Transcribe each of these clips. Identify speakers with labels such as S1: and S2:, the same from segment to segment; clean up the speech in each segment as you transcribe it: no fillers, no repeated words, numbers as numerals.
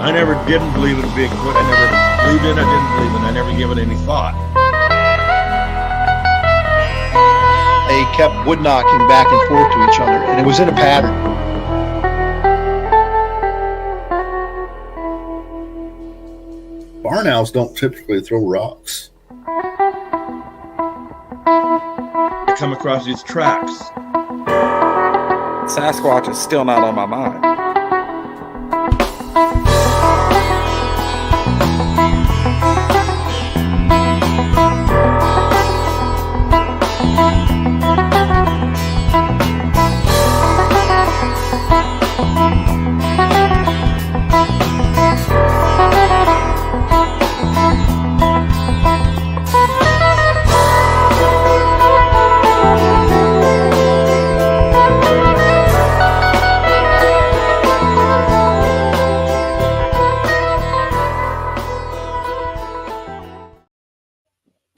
S1: I never didn't believe in Bigfoot. I never believed in it. I didn't believe in it. I never gave it any thought.
S2: They kept wood knocking back and forth to each other, and it was in a pattern.
S3: Barn owls don't typically throw rocks.
S1: I come across these tracks.
S4: Sasquatch is still not on my mind.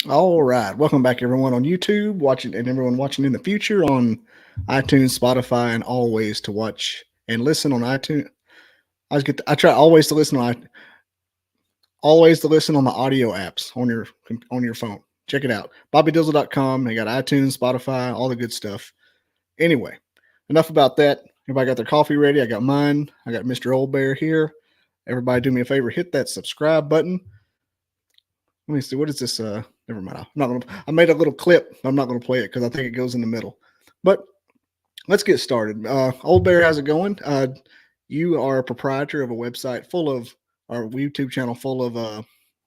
S5: All right. Welcome back, everyone on YouTube, watching, and everyone watching in the future on iTunes, Spotify, and always to watch and listen on iTunes. I try always to listen on the audio apps on your phone. Check it out. BobbyDizzle.com. They got iTunes, Spotify, all the good stuff. Anyway, enough about that. Everybody got their coffee ready. I got mine. I got Mr. Old Bear here. Everybody do me a favor, hit that subscribe button. Let me see. What is this? Never mind. I made a little clip. I'm not going to play it because I think it goes in the middle. But let's get started. Old Bear, how's it going? You are a proprietor of a website our YouTube channel full of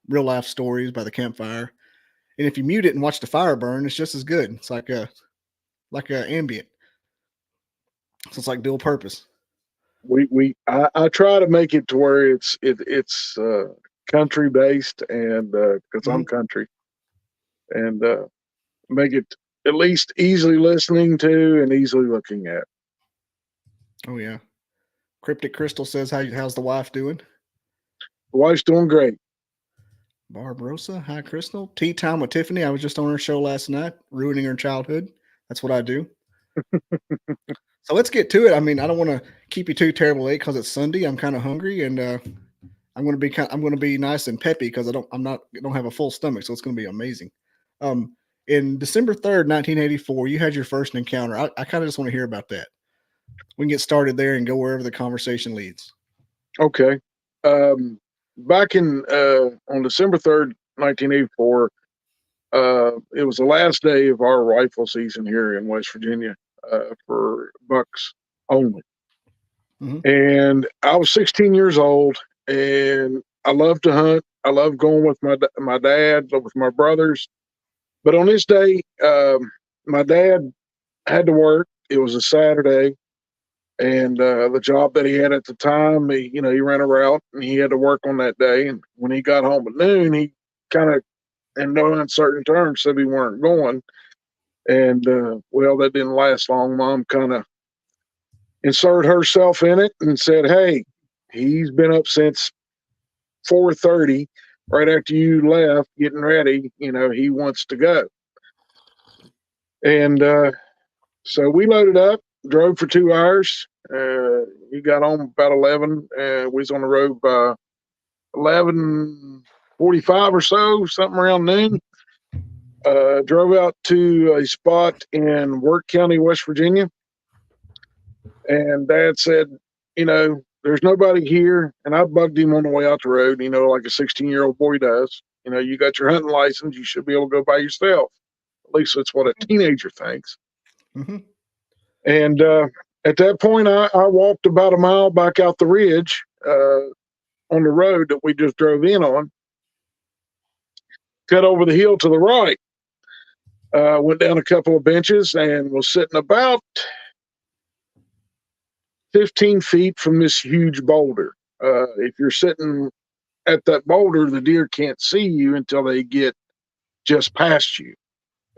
S5: real life stories by the Campfire. And if you mute it and watch the fire burn, it's just as good. It's like a ambient. So it's like dual purpose.
S6: I try to make it to where it's country based, and because I'm country, and make it at least easily listening to and easily looking at.
S5: Oh yeah. Cryptic Crystal says, how's the wife doing?
S6: The wife's doing great.
S5: Barbarossa, hi Crystal. Tea time with Tiffany. I was just on her show last night, ruining her childhood. That's what I do. So let's get to it. I mean, I don't want to keep you too terribly late because it's Sunday. I'm kind of hungry, and I'm going to be nice and peppy because I don't have a full stomach, so it's going to be amazing. In December 3rd, 1984, you had your first encounter. I kind of just want to hear about that. We can get started there and go wherever the conversation leads.
S6: Okay. Back on December 3rd, 1984, it was the last day of our rifle season here in West Virginia for bucks only. Mm-hmm. And I was 16 years old, and I love to hunt. I love going with my dad, with my brothers. But on this day, my dad had to work. It was a Saturday, and the job that he had at the time, he ran a route, and he had to work on that day. And when he got home at noon, he kind of, in no uncertain terms, said we weren't going. And well, that didn't last long. Mom kind of inserted herself in it and said, "Hey, he's been up since 4:30, right after you left, getting ready. He wants to go." And so we loaded up, drove for 2 hours. He got home about 11, and we was on the road by 11:45 or so, something around noon. Drove out to a spot in Wirt County, West Virginia. And Dad said, there's nobody here. And I bugged him on the way out the road, like a 16-year-old boy does. You got your hunting license. You should be able to go by yourself. At least that's what a teenager thinks. Mm-hmm. And at that point, I walked about a mile back out the ridge on the road that we just drove in on. Cut over the hill to the right. Went down a couple of benches and was sitting about 15 feet from this huge boulder. If you're sitting at that boulder, the deer can't see you until they get just past you.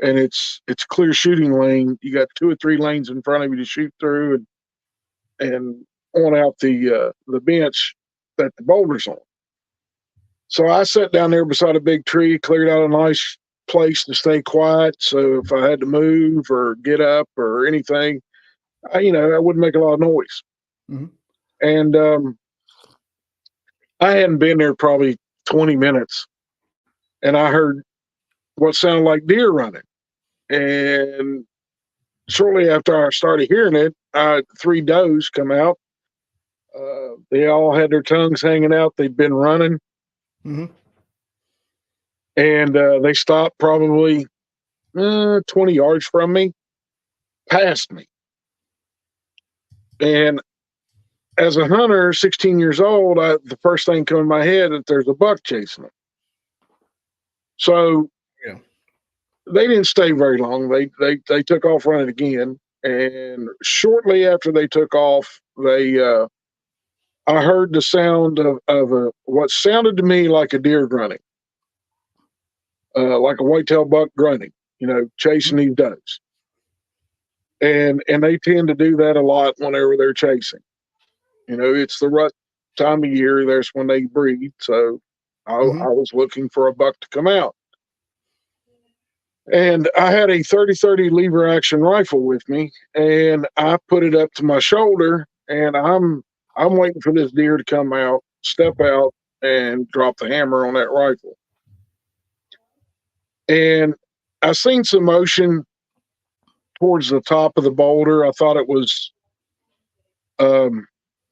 S6: And it's clear shooting lane. You got 2 or 3 lanes in front of you to shoot through, and on out the bench that the boulder's on. So I sat down there beside a big tree, cleared out a nice place to stay quiet. So if I had to move or get up or anything, I wouldn't make a lot of noise. Mm-hmm. And I hadn't been there probably 20 minutes, and I heard what sounded like deer running. And shortly after I started hearing it, 3 does come out. They all had their tongues hanging out. They'd been running,
S5: Mhm.
S6: and they stopped probably 20 yards from me, past me. And as a hunter, 16 years old, the first thing come in my head that there's a buck chasing them. So
S5: Yeah.
S6: they didn't stay very long. They took off running again, and shortly after they took off, I heard the sound of what sounded to me like a deer grunting, like a whitetail buck grunting, chasing these does. And they tend to do that a lot whenever they're chasing. It's the rut time of year. That's when they breed. So I was looking for a buck to come out. And I had a 30-30 lever action rifle with me, and I put it up to my shoulder, and I'm waiting for this deer to come out, step out, and drop the hammer on that rifle. And I seen some motion towards the top of the boulder. I thought it was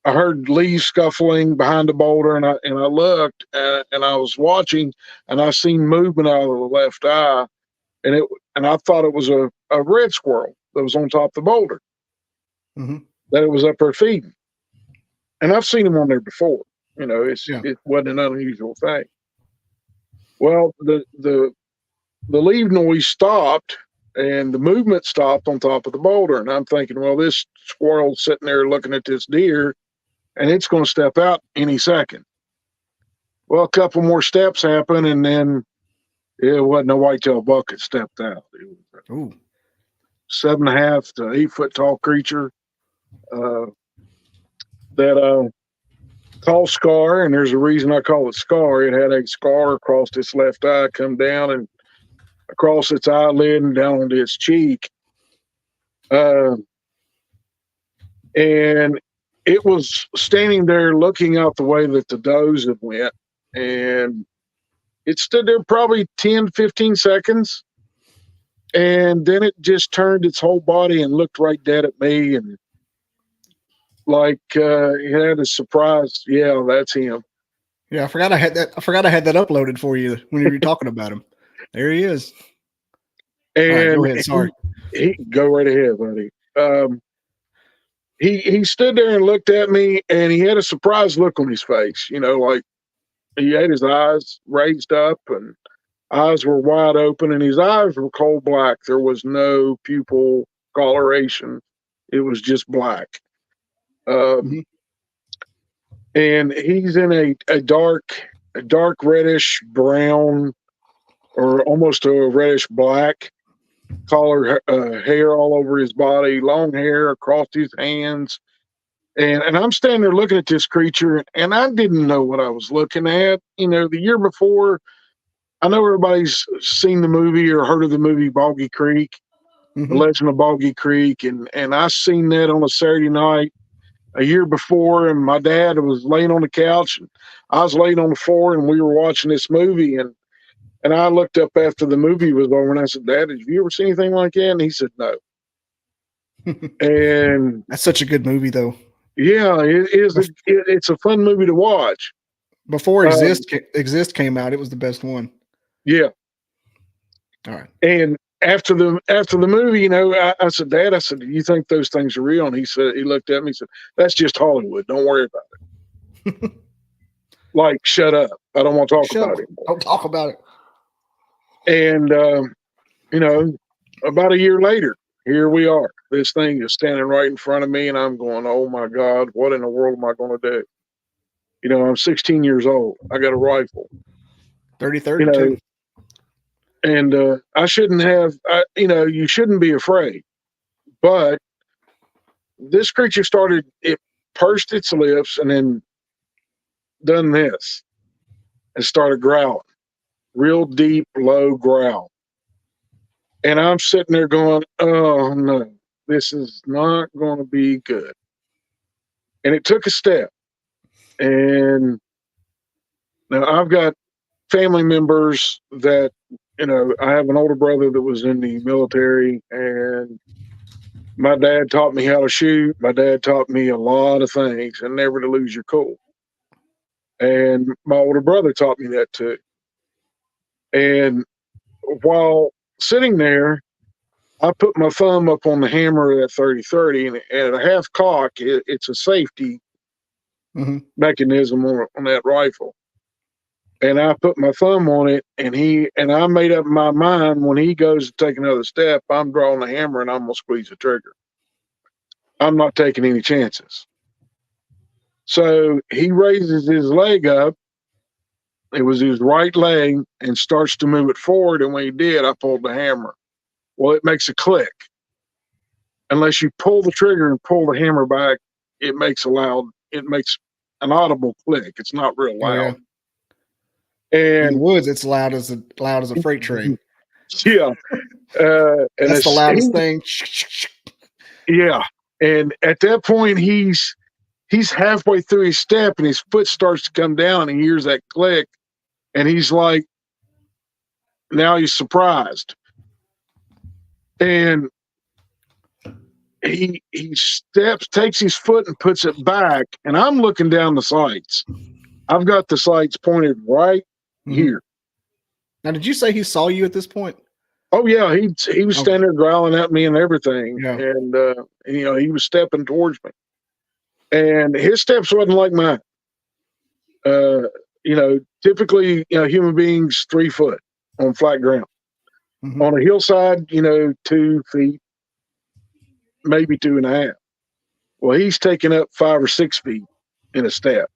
S6: I heard leaves scuffling behind the boulder, and I looked, and I was watching, and I seen movement out of the left eye, and I thought it was a red squirrel that was on top of the boulder, that it was up there feeding. And I've seen them on there before. It wasn't an unusual thing. Well, the leave noise stopped, and the movement stopped on top of the boulder, and I'm thinking, well, this squirrel's sitting there looking at this deer, and it's going to step out any second. Well, a couple more steps happened, and then it wasn't a whitetail buck that stepped out. It was a 7.5 to 8 foot tall creature that called Scar, and there's a reason I call it Scar. It had a scar across its left eye, come down and across its eyelid and down into its cheek. And it was standing there looking out the way that the does had went, and it stood there probably 10, 15 seconds, and then it just turned its whole body and looked right dead at me, and like it had a surprise. Yeah, that's him.
S5: Yeah, I forgot I had that uploaded for you when you were talking about him. There he is.
S6: And
S5: right, go ahead. Sorry.
S6: Go right ahead, buddy. He stood there and looked at me, and he had a surprised look on his face. Like he had his eyes raised up, and eyes were wide open, and his eyes were coal black. There was no pupil coloration. It was just black. And he's in a dark reddish brown, or almost a reddish black collar, hair all over his body, long hair across his hands. And I'm standing there looking at this creature, and I didn't know what I was looking at. The year before, I know everybody's seen the movie or heard of the movie Boggy Creek, The Legend of Boggy Creek. And I seen that on a Saturday night a year before, and my dad was laying on the couch, and I was laying on the floor, and we were watching this movie. And I looked up after the movie was over, and I said, "Dad, have you ever seen anything like that?" And he said, "No." And
S5: that's such a good movie, though.
S6: Yeah, it is. It's a fun movie to watch.
S5: Before Exist came out, it was the best one.
S6: Yeah.
S5: All right.
S6: And after the movie, I said, "Dad," I said, "Do you think those things are real?" And he looked at me and said, "That's just Hollywood. Don't worry about it." Like, shut up. I don't want to talk about it anymore.
S5: Don't talk about it.
S6: And, about a year later, here we are. This thing is standing right in front of me, and I'm going, "Oh my God, what in the world am I going to do?" I'm 16 years old. I got a rifle.
S5: 30-30 too.
S6: And I shouldn't have, you shouldn't be afraid. But this creature it pursed its lips and then done this and started growling. Real deep, low growl. And I'm sitting there going, "Oh no, this is not going to be good." And it took a step, and Now I've got family members that, I have an older brother that was in the military, and my dad taught me how to shoot. My dad taught me a lot of things and never to lose your cool. And my older brother taught me that too. And while sitting there, I put my thumb up on the hammer at 30-30, and at a half cock, it's a safety mechanism on that rifle. And I put my thumb on it, and I made up my mind when he goes to take another step, I'm drawing the hammer and I'm gonna squeeze the trigger. I'm not taking any chances. So he raises his leg up. It was his right leg, and starts to move it forward. And when he did, I pulled the hammer. Well, it makes a click. Unless you pull the trigger and pull the hammer back, it makes an audible click. It's not real loud.
S5: Oh, yeah. In the
S6: And
S5: woods, it's loud as a freight train.
S6: yeah, and
S5: That's the loudest thing.
S6: Yeah, and at that point, he's halfway through his step, and his foot starts to come down, and he hears that click, and he's like, now he's surprised, and he takes his foot and puts it back, and I'm looking down the sights. I've got the sights pointed right here.
S5: Now, did you say he saw you at this point?
S6: Oh yeah, he was standing there growling at me and everything,
S5: Yeah.
S6: and he was stepping towards me, and his steps wasn't like mine. Typically, human beings 3 foot on flat ground. On a hillside, 2 feet, maybe 2.5. Well, he's taking up 5 or 6 feet in a step,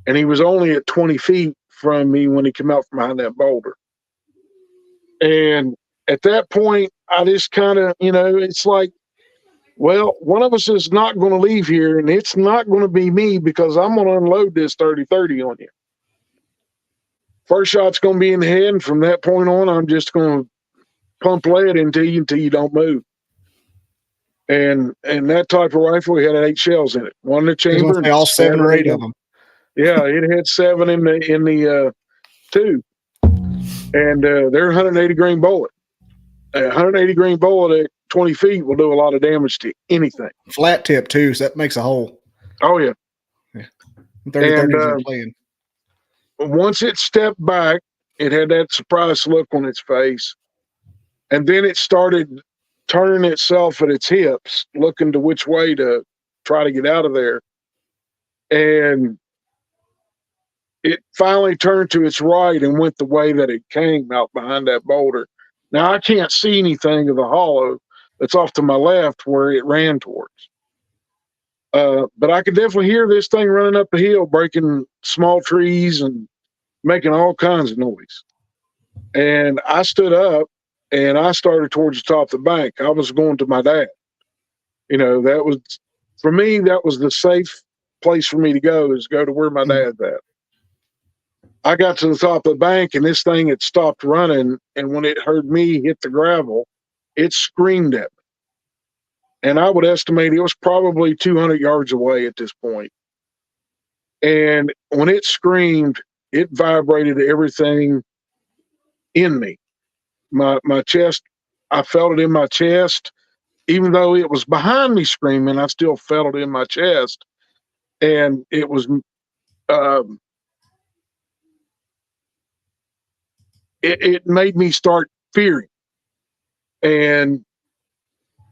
S6: and he was only at 20 feet from me when he came out from behind that boulder. And at that point, I just kind of, it's like, well, one of us is not going to leave here, and it's not going to be me, because I'm going to unload this 30-30 on you. First shot's going to be in the head, and from that point on, I'm just going to pump lead into you until you don't move. And that type of rifle, we had 8 shells in it. One in the chamber.
S5: And all 7 or 8 of them.
S6: Yeah, it had 7 in the tube. And they're 180 grain bullet. A 180 grain bullet at 20 feet will do a lot of damage to anything.
S5: Flat tip too, so that makes a hole.
S6: Oh yeah.
S5: 30-30 playing.
S6: Once it stepped back, it had that surprised look on its face, and then it started turning itself at its hips, looking to which way to try to get out of there. And it finally turned to its right and went the way that it came, out behind that boulder. Now I can't see anything of the hollow that's off to my left where it ran towards. But I could definitely hear this thing running up the hill, breaking small trees and making all kinds of noise. And I stood up and I started towards the top of the bank. I was going to my dad. That was, for me, that was the safe place for me to go, is go to where my dad's at. I got to the top of the bank, and this thing had stopped running. And when it heard me hit the gravel, it screamed at me. And I would estimate it was probably 200 yards away at this point. And when it screamed, it vibrated everything in me. My chest, I felt it in my chest. Even though it was behind me screaming, I still felt it in my chest. And it was, it made me start fearing. And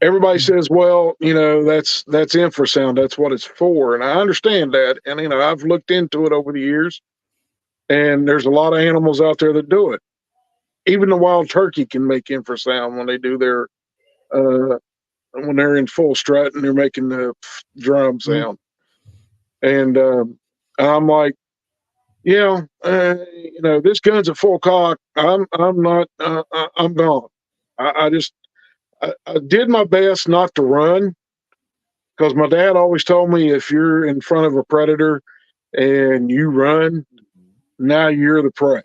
S6: everybody says, well, that's infrasound. That's what it's for. And I understand that. And, I've looked into it over the years, and there's a lot of animals out there that do it. Even the wild turkey can make infrasound when they do their, when they're in full strut and they're making the drum sound. And I'm like, this gun's at full cock. I'm not, I'm gone. I did my best not to run, because my dad always told me, if you're in front of a predator and you run, now you're the prey.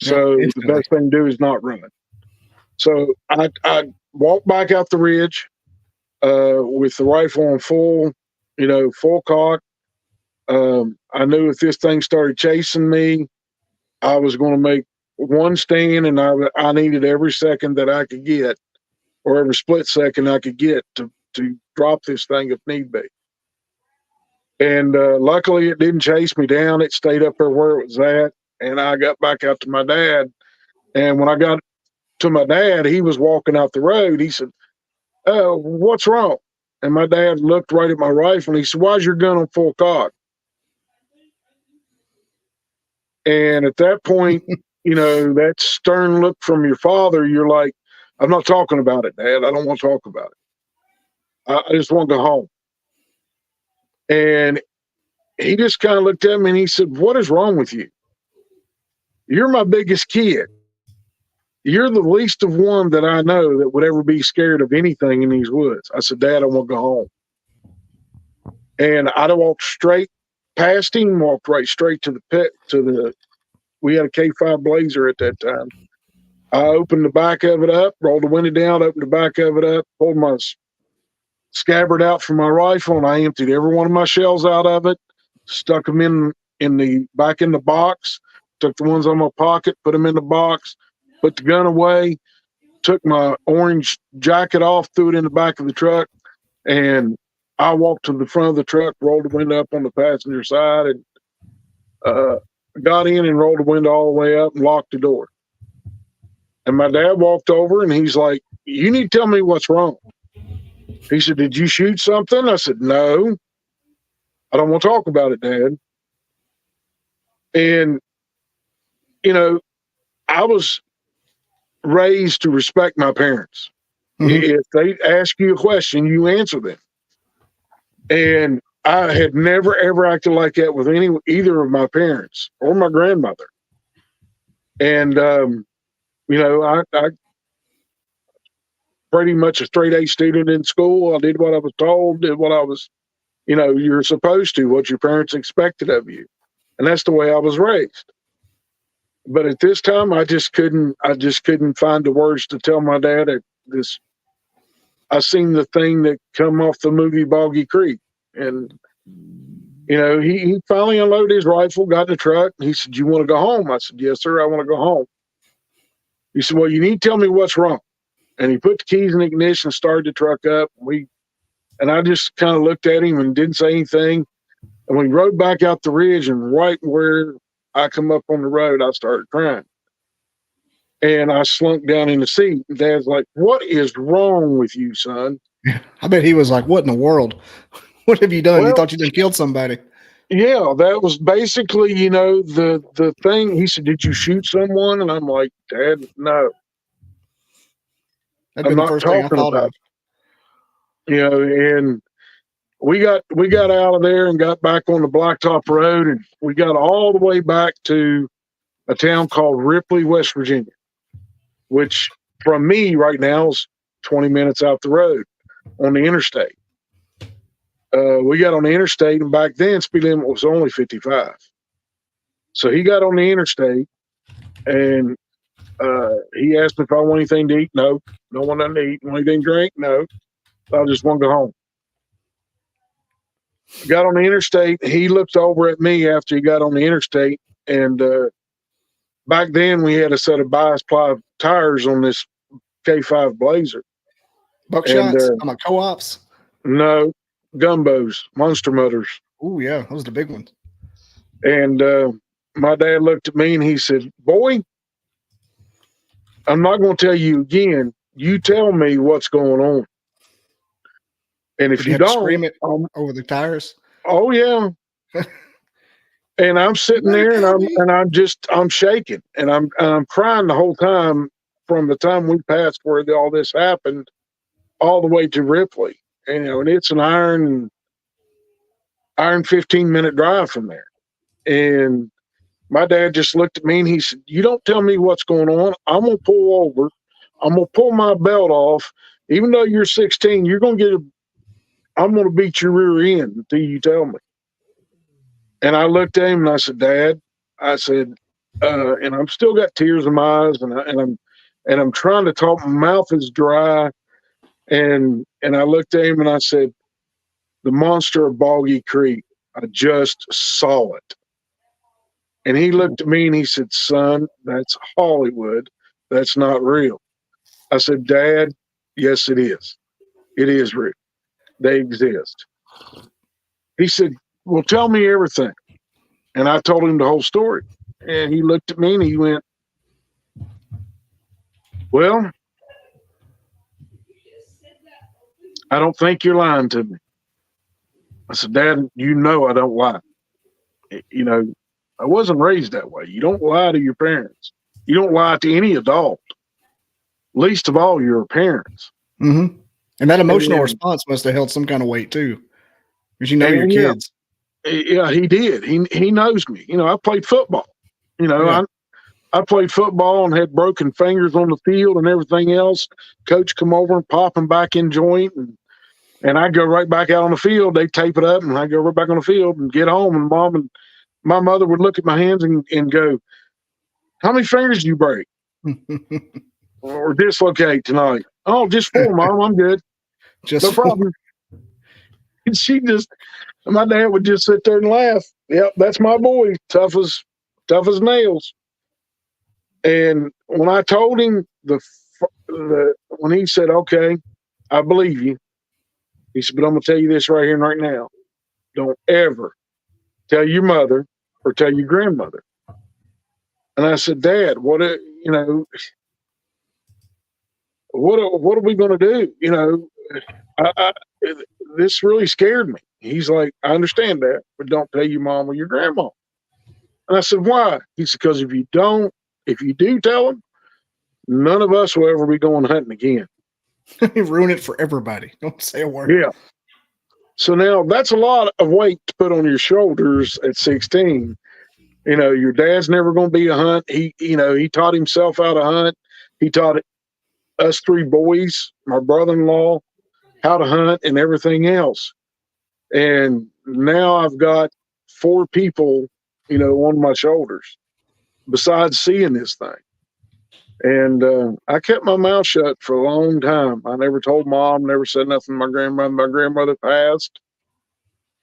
S6: So the best thing to do is not run. So I walked back out the ridge with the rifle on full cock. I knew if this thing started chasing me, I was going to make one stand, and I needed every second that I could get, or every split second I could get to drop this thing if need be. And luckily, it didn't chase me down. It stayed up there where it was at, and I got back out to my dad. And when I got to my dad, he was walking out the road. He said, "Oh, what's wrong?" And my dad looked right at my rifle, and he said, "Why's your gun on full cock?" And at that point, that stern look from your father, you're like, "I'm not talking about it, Dad. I don't want to talk about it. I just want to go home." And he just kind of looked at me and he said, "What is wrong with you? You're my biggest kid. You're the least of one that I know that would ever be scared of anything in these woods." I said, "Dad, I want to go home." And I walked straight past him, walked right straight to the pit, we had a K5 Blazer at that time. I opened the back of it up, rolled the window down, opened the back of it up, pulled my scabbard out from my rifle, and I emptied every one of my shells out of it, stuck them back in the box, took the ones on my pocket, put them in the box, put the gun away, took my orange jacket off, threw it in the back of the truck, and I walked to the front of the truck, rolled the window up on the passenger side, and got in and rolled the window all the way up and locked the door. And my dad walked over and he's like, "You need to tell me what's wrong." He said, "Did you shoot something?" I said, "No, I don't want to talk about it, Dad." And, I was raised to respect my parents. Mm-hmm. If they ask you a question, you answer them. And I had never, ever acted like that with either of my parents or my grandmother. And, I pretty much a straight A student in school. I did what I was told, did what I was, you're supposed to, what your parents expected of you. And that's the way I was raised. But at this time, I just couldn't find the words to tell my dad I seen the thing that come off the movie Boggy Creek. And, he finally unloaded his rifle, got in the truck, and he said, "You want to go home?" I said, "Yes, sir, I want to go home." He said, "Well, you need to tell me what's wrong." And he put the keys in the ignition, started the truck up. And I just kind of looked at him and didn't say anything. And we rode back out the ridge, and right where I come up on the road, I started crying. And I slunk down in the seat. And Dad's like, "What is wrong with you, son?"
S5: I bet he was like, "What in the world? What have you done? You thought you done killed somebody?"
S6: Yeah, that was basically, the thing. He said, "Did you shoot someone?" And I'm like, "Dad, no. I'm not talking about it." And we got out of there and got back on the blacktop road, and we got all the way back to a town called Ripley, West Virginia, which from me right now is 20 minutes out the road on the interstate. We got on the interstate, and back then speed limit was only 55. So he got on the interstate, and he asked me if I want anything to eat. No, don't want nothing to eat. Want anything to drink? No, I just want to go home. Got on the interstate. He looked over at me after he got on the interstate, and back then we had a set of bias ply tires on this K5 Blazer.
S5: Buckshots? I'm a co-ops?
S6: No, Gumbos, Monster Motors.
S5: Oh yeah, those are the big ones.
S6: And my dad looked at me and he said, "Boy, I'm not going to tell you again. You tell me what's going on. And if you don't,
S5: scream it over the tires."
S6: Oh yeah. And I'm sitting there and I'm shaking and I'm crying the whole time from the time we passed where all this happened all the way to Ripley. And it's an iron 15-minute drive from there. And my dad just looked at me and he said, "You don't tell me what's going on. I'm going to pull over. I'm going to pull my belt off. Even though you're 16, I'm going to beat your rear end until you tell me." And I looked at him and I said, "Dad," I said, and I'm still got tears in my eyes, and I'm trying to talk. My mouth is dry, and I looked at him and I said, "The monster of Boggy Creek I just saw it. And he looked at me and he said, son, that's Hollywood. That's not real. I said, Dad, yes, it is. It is real. They exist. He said, well, tell me everything. And I told him the whole story. And he looked at me and he went, well, I don't think you're lying to me. I said, Dad, you know I don't lie. You know, I wasn't raised that way. You don't lie to your parents. You don't lie to any adult, least of all your parents.
S5: Mm-hmm. And that emotional response must have held some kind of weight too, because you know your kids.
S6: Yeah, he did. He knows me. You know, I played football. You know,
S5: Yeah.
S6: I played football and had broken fingers on the field and everything else. Coach come over and pop them back in joint, and I go right back out on the field. They tape it up, and I go right back on the field and get home. And Mom and my mother would look at my hands and go, how many fingers did you break or dislocate tonight? Oh, just 4, Mom. I'm good.
S5: Just
S6: No problem. And my dad would just sit there and laugh. Yep, that's my boy. Tough as nails. And when I told him when he said, okay, I believe you. He said, but I'm going to tell you this right here and right now. Don't ever tell your mother or tell your grandmother. And I said, Dad, what are we going to do? You know, this really scared me. He's like, I understand that, but don't tell your mom or your grandma. And I said, why? He said, because if you do tell them, none of us will ever be going hunting again.
S5: You ruin it for everybody. Don't say a word.
S6: Yeah. So now that's a lot of weight to put on your shoulders at 16. You know, your dad's never going to be a hunt. He taught himself how to hunt. He taught us 3 boys, my brother-in-law, how to hunt and everything else. And now I've got 4 people, you know, on my shoulders besides seeing this thing. And I kept my mouth shut for a long time. I never told Mom, never said nothing to my grandmother. My grandmother passed,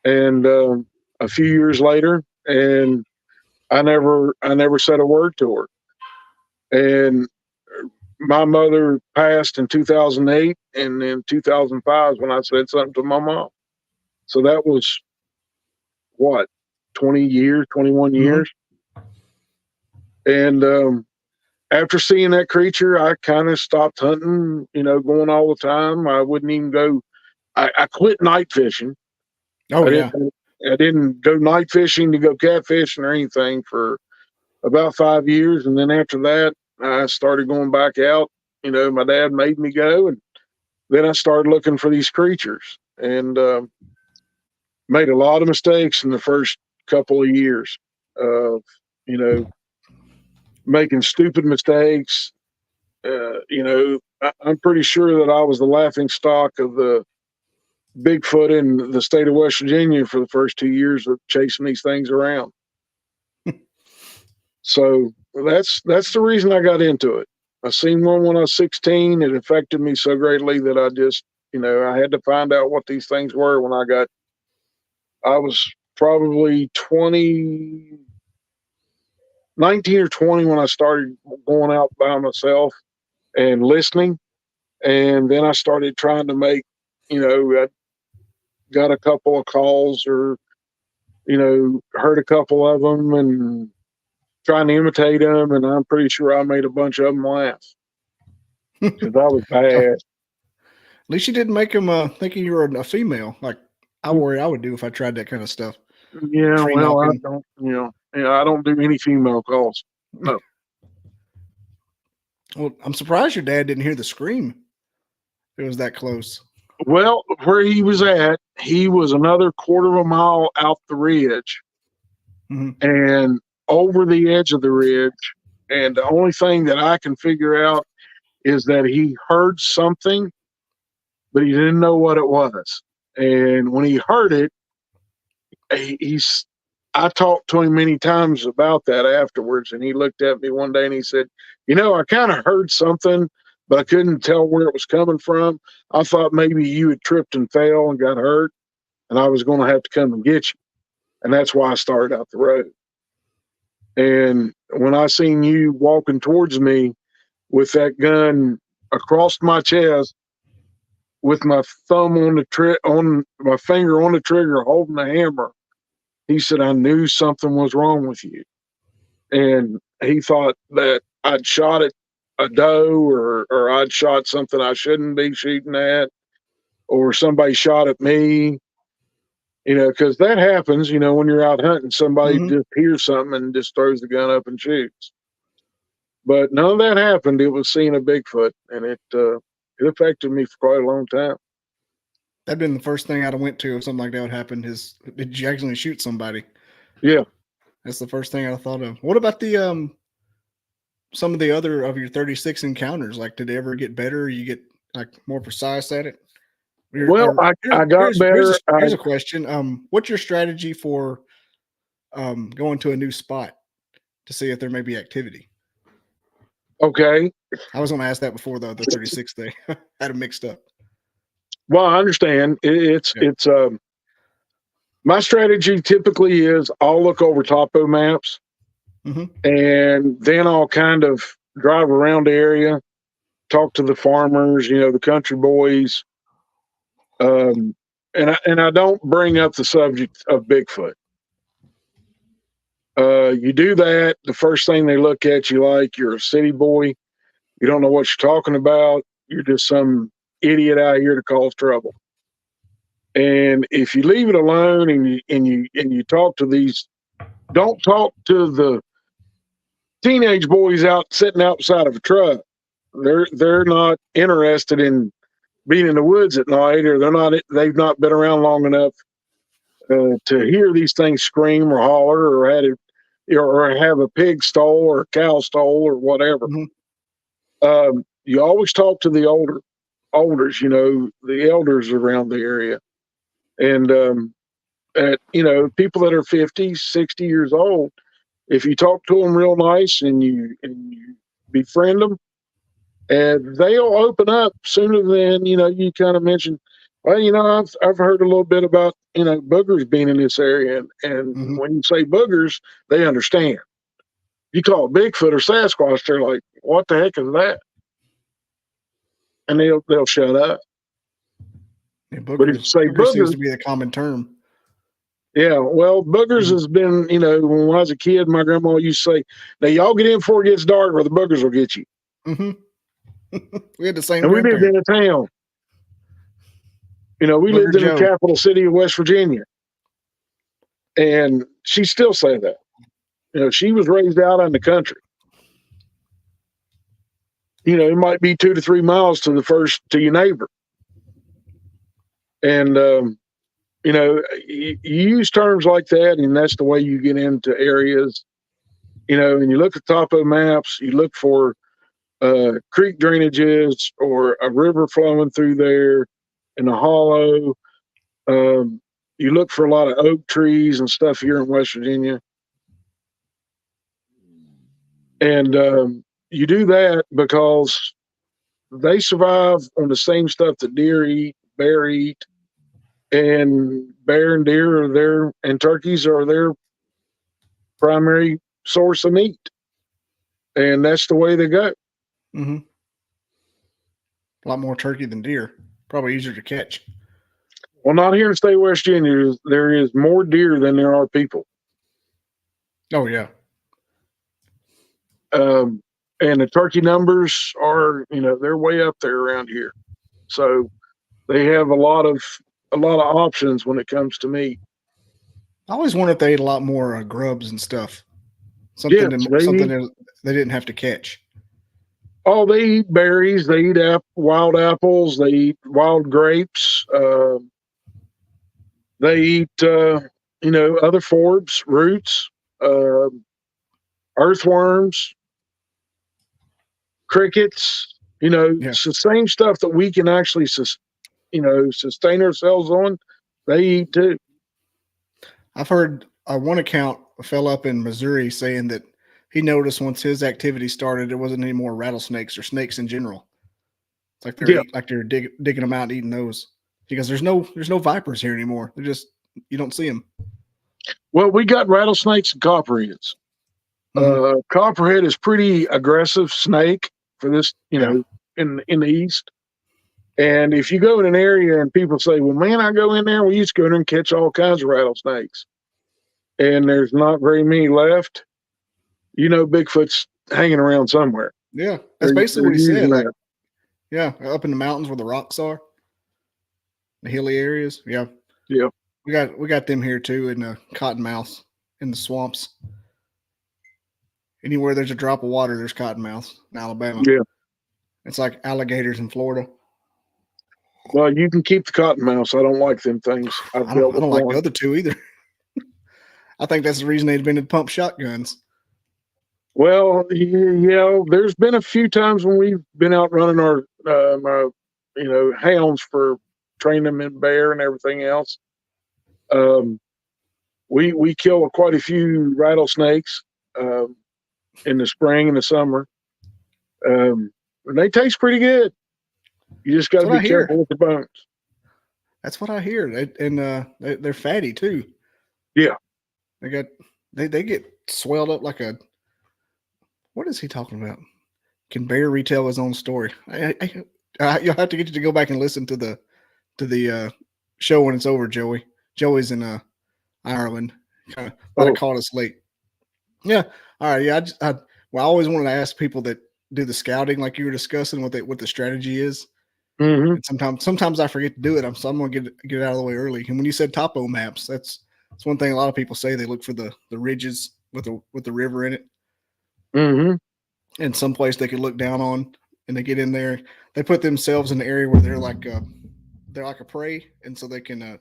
S6: and a few years later, and I never said a word to her. And my mother passed in 2008, and in 2005 is when I said something to my mom. So that was what, 21 years. And after seeing that creature, I kind of stopped hunting, you know, going all the time. I wouldn't even go. I quit night fishing.
S5: Oh,
S6: I didn't go night fishing to go catfishing or anything for about 5 years. And then after that, I started going back out. You know, my dad made me go. And then I started looking for these creatures and made a lot of mistakes in the first couple of years of, you know, making stupid mistakes. You know, I'm pretty sure that I was the laughing stock of the Bigfoot in the state of West Virginia for the first 2 years of chasing these things around. So that's the reason I got into it. I seen one when I was 16. It affected me so greatly that I just, you know, I had to find out what these things were when I was probably 19 or 20 when I started going out by myself and listening. And then I started trying to make, you know, I got a couple of calls or, you know, heard a couple of them and trying to imitate them. And I'm pretty sure I made a bunch of them laugh because I was bad.
S5: At least you didn't make them thinking you were a female. Like I worry I would do if I tried that kind of stuff.
S6: Yeah, well, I don't, you know, I don't do any female calls. No.
S5: Well, I'm surprised your dad didn't hear the scream. It was that close.
S6: Well, where he was at, he was another quarter of a mile out the ridge and over the edge of the ridge. And the only thing that I can figure out is that he heard something, but he didn't know what it was. And when he heard it, I talked to him many times about that afterwards. And he looked at me one day and he said, you know, I kind of heard something, but I couldn't tell where it was coming from. I thought maybe you had tripped and fell and got hurt, and I was going to have to come and get you. And that's why I started out the road. And when I seen you walking towards me with that gun across my chest, with my thumb on my finger on the trigger, holding the hammer, he said, I knew something was wrong with you. And he thought that I'd shot at a doe or I'd shot something I shouldn't be shooting at, or somebody shot at me, because that happens, when you're out hunting, somebody
S5: Mhm.
S6: just hears something and just throws the gun up and shoots. But none of that happened. It was seeing a Bigfoot, and it affected me for quite a long time.
S5: That'd been the first thing I'd have went to if something like that would happen. Is did you actually shoot somebody?
S6: Yeah.
S5: That's the first thing I thought of. What about the some of the other of your 36 encounters? Like, did they ever get better? You get like more precise at it?
S6: Well, I got better.
S5: Here's a question. What's your strategy for going to a new spot to see if there may be activity?
S6: Okay.
S5: I was going to ask that before the 36 thing. Had it mixed up.
S6: Well, I understand. It's my strategy typically is I'll look over topo maps, and then I'll kind of drive around the area, talk to the farmers, the country boys, and I don't bring up the subject of Bigfoot. You do that, the first thing they look at you like you're a city boy. You don't know what you're talking about. You're just some idiot out here to cause trouble. And if you leave it alone and you talk to these, don't talk to the teenage boys out sitting outside of a truck. They're not interested in being in the woods at night, or they've not been around long enough to hear these things scream or holler or have a pig stole or a cow stole or whatever. You always talk to the elders, the elders around the area. And people that are 50, 60 years old, if you talk to them real nice and you befriend them, and they'll open up sooner than you kind of mention, well, I've heard a little bit about boogers being in this area, and when you say boogers, they understand. You call it Bigfoot or Sasquatch, they're like, what the heck is that? And they'll shut up.
S5: Yeah,
S6: But if you say
S5: booger seems
S6: boogers,
S5: to be the common term.
S6: yeah, well, boogers has been, when I was a kid, my grandma used to say, now y'all get in before it gets dark or the boogers will get you.
S5: We had the same
S6: And we lived in a town. We lived in the capital city of West Virginia. And she still say that. She was raised out in the country. It might be 2 to 3 miles to your neighbor. And, you use terms like that, and that's the way you get into areas, and you look at topo maps, you look for creek drainages or a river flowing through there in a hollow. You look for a lot of oak trees and stuff here in West Virginia. And you do that because they survive on the same stuff that deer eat, bear eat, and bear and deer and turkeys are their primary source of meat. And that's the way they go.
S5: A lot more turkey than deer. Probably easier to catch.
S6: Well, not here in the state of West Virginia. There is more deer than there are people.
S5: Oh, yeah.
S6: And the turkey numbers are, they're way up there around here. So they have a lot of options when it comes to meat.
S5: I always wondered if they ate a lot more grubs and stuff. Something they didn't have to catch.
S6: Oh, they eat berries. They eat wild apples. They eat wild grapes. They eat, other forbs, roots, earthworms, crickets. It's the same stuff that we can actually, sustain ourselves on. They eat too.
S5: I've heard one account, a fella up in Missouri, saying that he noticed once his activity started, there wasn't any more rattlesnakes or snakes in general. It's like they're digging them out and eating those. Because there's no vipers here anymore. They're just, you don't see them.
S6: Well, we got rattlesnakes and copperheads. Copperhead is pretty aggressive snake for this, in the east. And if you go in an area and people say, "Well, man, I go in there, we used to go in there and catch all kinds of rattlesnakes," and there's not very many left, Bigfoot's hanging around somewhere.
S5: Yeah, that's basically what he said. Like, yeah, up in the mountains where the rocks are, the hilly areas. Yeah,
S6: yeah.
S5: We got them here too in the cottonmouths in the swamps. Anywhere there's a drop of water, there's cottonmouths in Alabama.
S6: Yeah,
S5: it's like alligators in Florida.
S6: Well, you can keep the cottonmouths. I don't like them things.
S5: I don't like the other two either. I think that's the reason they invented pump shotguns.
S6: Well, yeah, there's been a few times when we've been out running our hounds for training them in bear and everything else. We kill quite a few rattlesnakes in the spring and the summer. And they taste pretty good. You just got to be careful with the bones.
S5: That's what I hear. They're fatty too.
S6: Yeah.
S5: They get swelled up like a. What is he talking about? Can Bear retell his own story? You'll have to get you to go back and listen to the show when it's over, Joey. Joey's in Ireland. Kind of might have caught us late. Yeah. All right. Yeah. I always wanted to ask people that do the scouting, like you were discussing, what the strategy is.
S6: Mm-hmm.
S5: And sometimes I forget to do it. So I'm gonna get it out of the way early. And when you said topo maps, that's one thing a lot of people say. They look for the ridges with the river in it.
S6: Mm-hmm.
S5: And someplace they could look down on, and they get in there. They put themselves in the area where they're like a prey, and so they can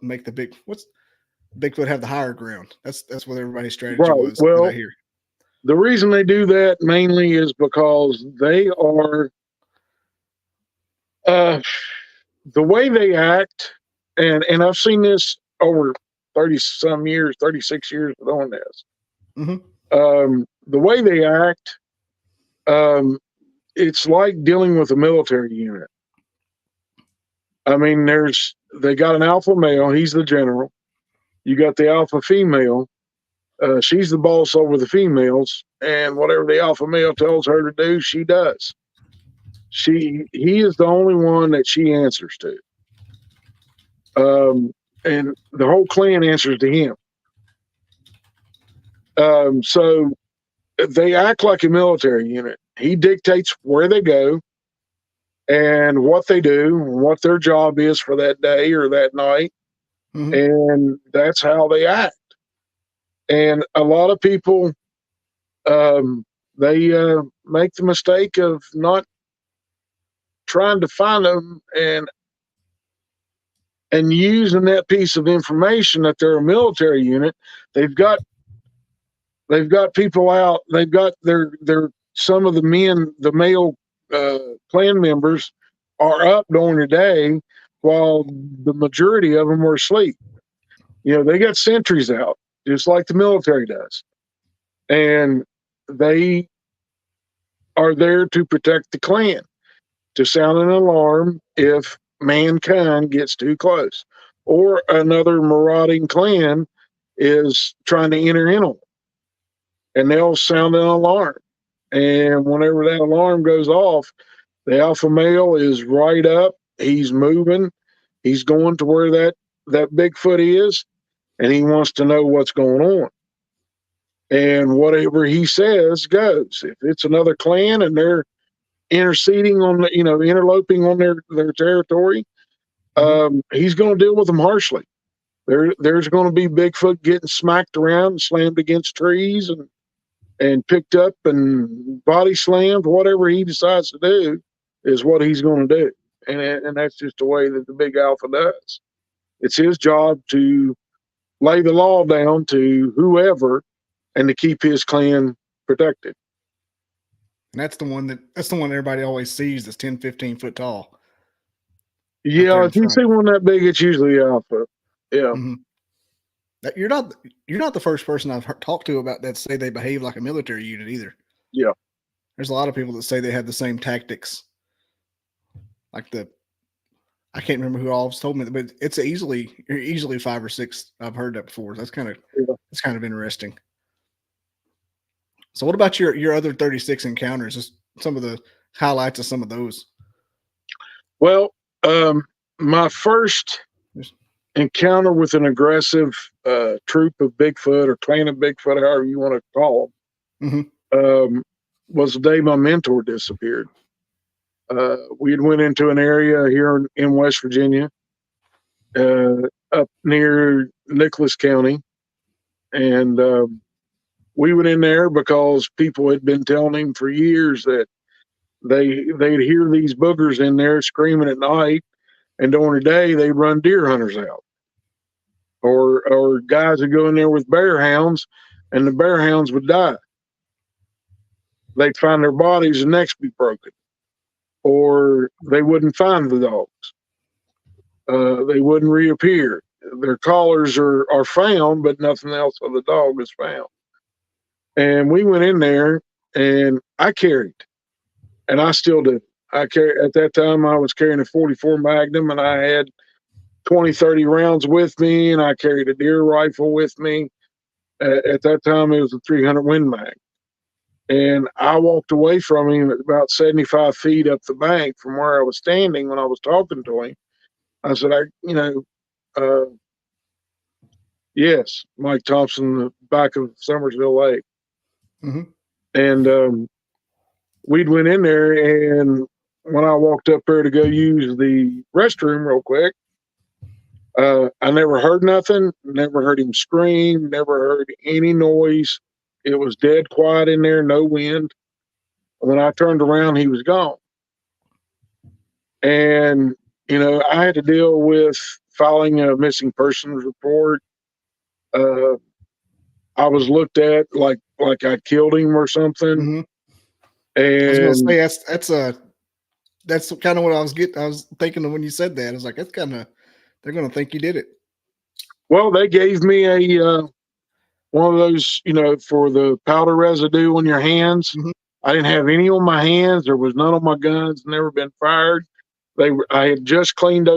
S5: make the Bigfoot have the higher ground. That's what everybody's strategy was.
S6: Well,
S5: that I hear.
S6: The reason they do that mainly is because they are the way they act, and I've seen this over 30-some years, 36 years of doing this.
S5: Mm-hmm.
S6: The way they act, it's like dealing with a military unit. I mean, they got an alpha male, he's the general. You got the alpha female, she's the boss over the females, and whatever the alpha male tells her to do, she does. He is the only one that she answers to. And the whole clan answers to him. So they act like a military unit. He dictates where they go and what they do, and what their job is for that day or that night. Mm-hmm. And that's how they act. And a lot of people, they make the mistake of not trying to find them and using that piece of information that they're a military unit. They've got people out. They've got their some of the men, the male clan members, are up during the day while the majority of them are asleep. They got sentries out, just like the military does, and they are there to protect the clan, to sound an alarm if mankind gets too close, or another marauding clan is trying to enter in on them. And they'll sound an alarm. And whenever that alarm goes off, the alpha male is right up. He's moving. He's going to where that Bigfoot is, and he wants to know what's going on. And whatever he says goes. If it's another clan and they're interceding on the, interloping on their territory, he's going to deal with them harshly. There's going to be Bigfoot getting smacked around and slammed against trees and picked up and body slammed. Whatever he decides to do is what he's going to do. And that's just the way that the big alpha does. It's his job to lay the law down to whoever and to keep his clan protected.
S5: And that's the one everybody always sees that's 10, 15 foot tall.
S6: Yeah, if you see one that big, it's usually alpha. Yeah.
S5: Mm-hmm. You're not the first person I've talked to about that say they behave like a military unit either.
S6: Yeah.
S5: There's a lot of people that say they have the same tactics. Like I can't remember who all told me, but it's easily 5 or 6. I've heard that before. That's kind of interesting. So what about your other 36 encounters? Just some of the highlights of some of those.
S6: Well, my first encounter with an aggressive troop of Bigfoot or clan of Bigfoot, however you want to call them, was the day my mentor disappeared. We had went into an area here in West Virginia, up near Nicholas County, and we went in there because people had been telling him for years that they'd hear these boogers in there screaming at night, and during the day they run deer hunters out, or guys would go in there with bear hounds, and the bear hounds would die. They'd find their bodies and necks be broken, or they wouldn't find the dogs. They wouldn't reappear. Their collars are found, but nothing else of the dog is found. And we went in there, and I carried, and I still do. At that time, I was carrying a 44 Magnum, and I had 20, 30 rounds with me, and I carried a deer rifle with me. At that time, it was a 300 Win Mag. And I walked away from him at about 75 feet up the bank from where I was standing when I was talking to him. I said, yes, Mike Thompson, the back of Summersville Lake.
S5: Mm-hmm.
S6: And we'd went in there, and when I walked up there to go use the restroom real quick, I never heard nothing, never heard him scream, never heard any noise. It was dead quiet in there, no wind. When I turned around, he was gone. And, I had to deal with filing a missing persons report. I was looked at like I killed him or something.
S5: Mm-hmm.
S6: And
S5: I was going to say that's kind of what I was thinking of when you said that. I was like, they're going to think you did it.
S6: Well, they gave me a one of those, for the powder residue on your hands.
S5: Mm-hmm.
S6: I didn't have any on my hands. There was none on my guns. Never been fired. I had just cleaned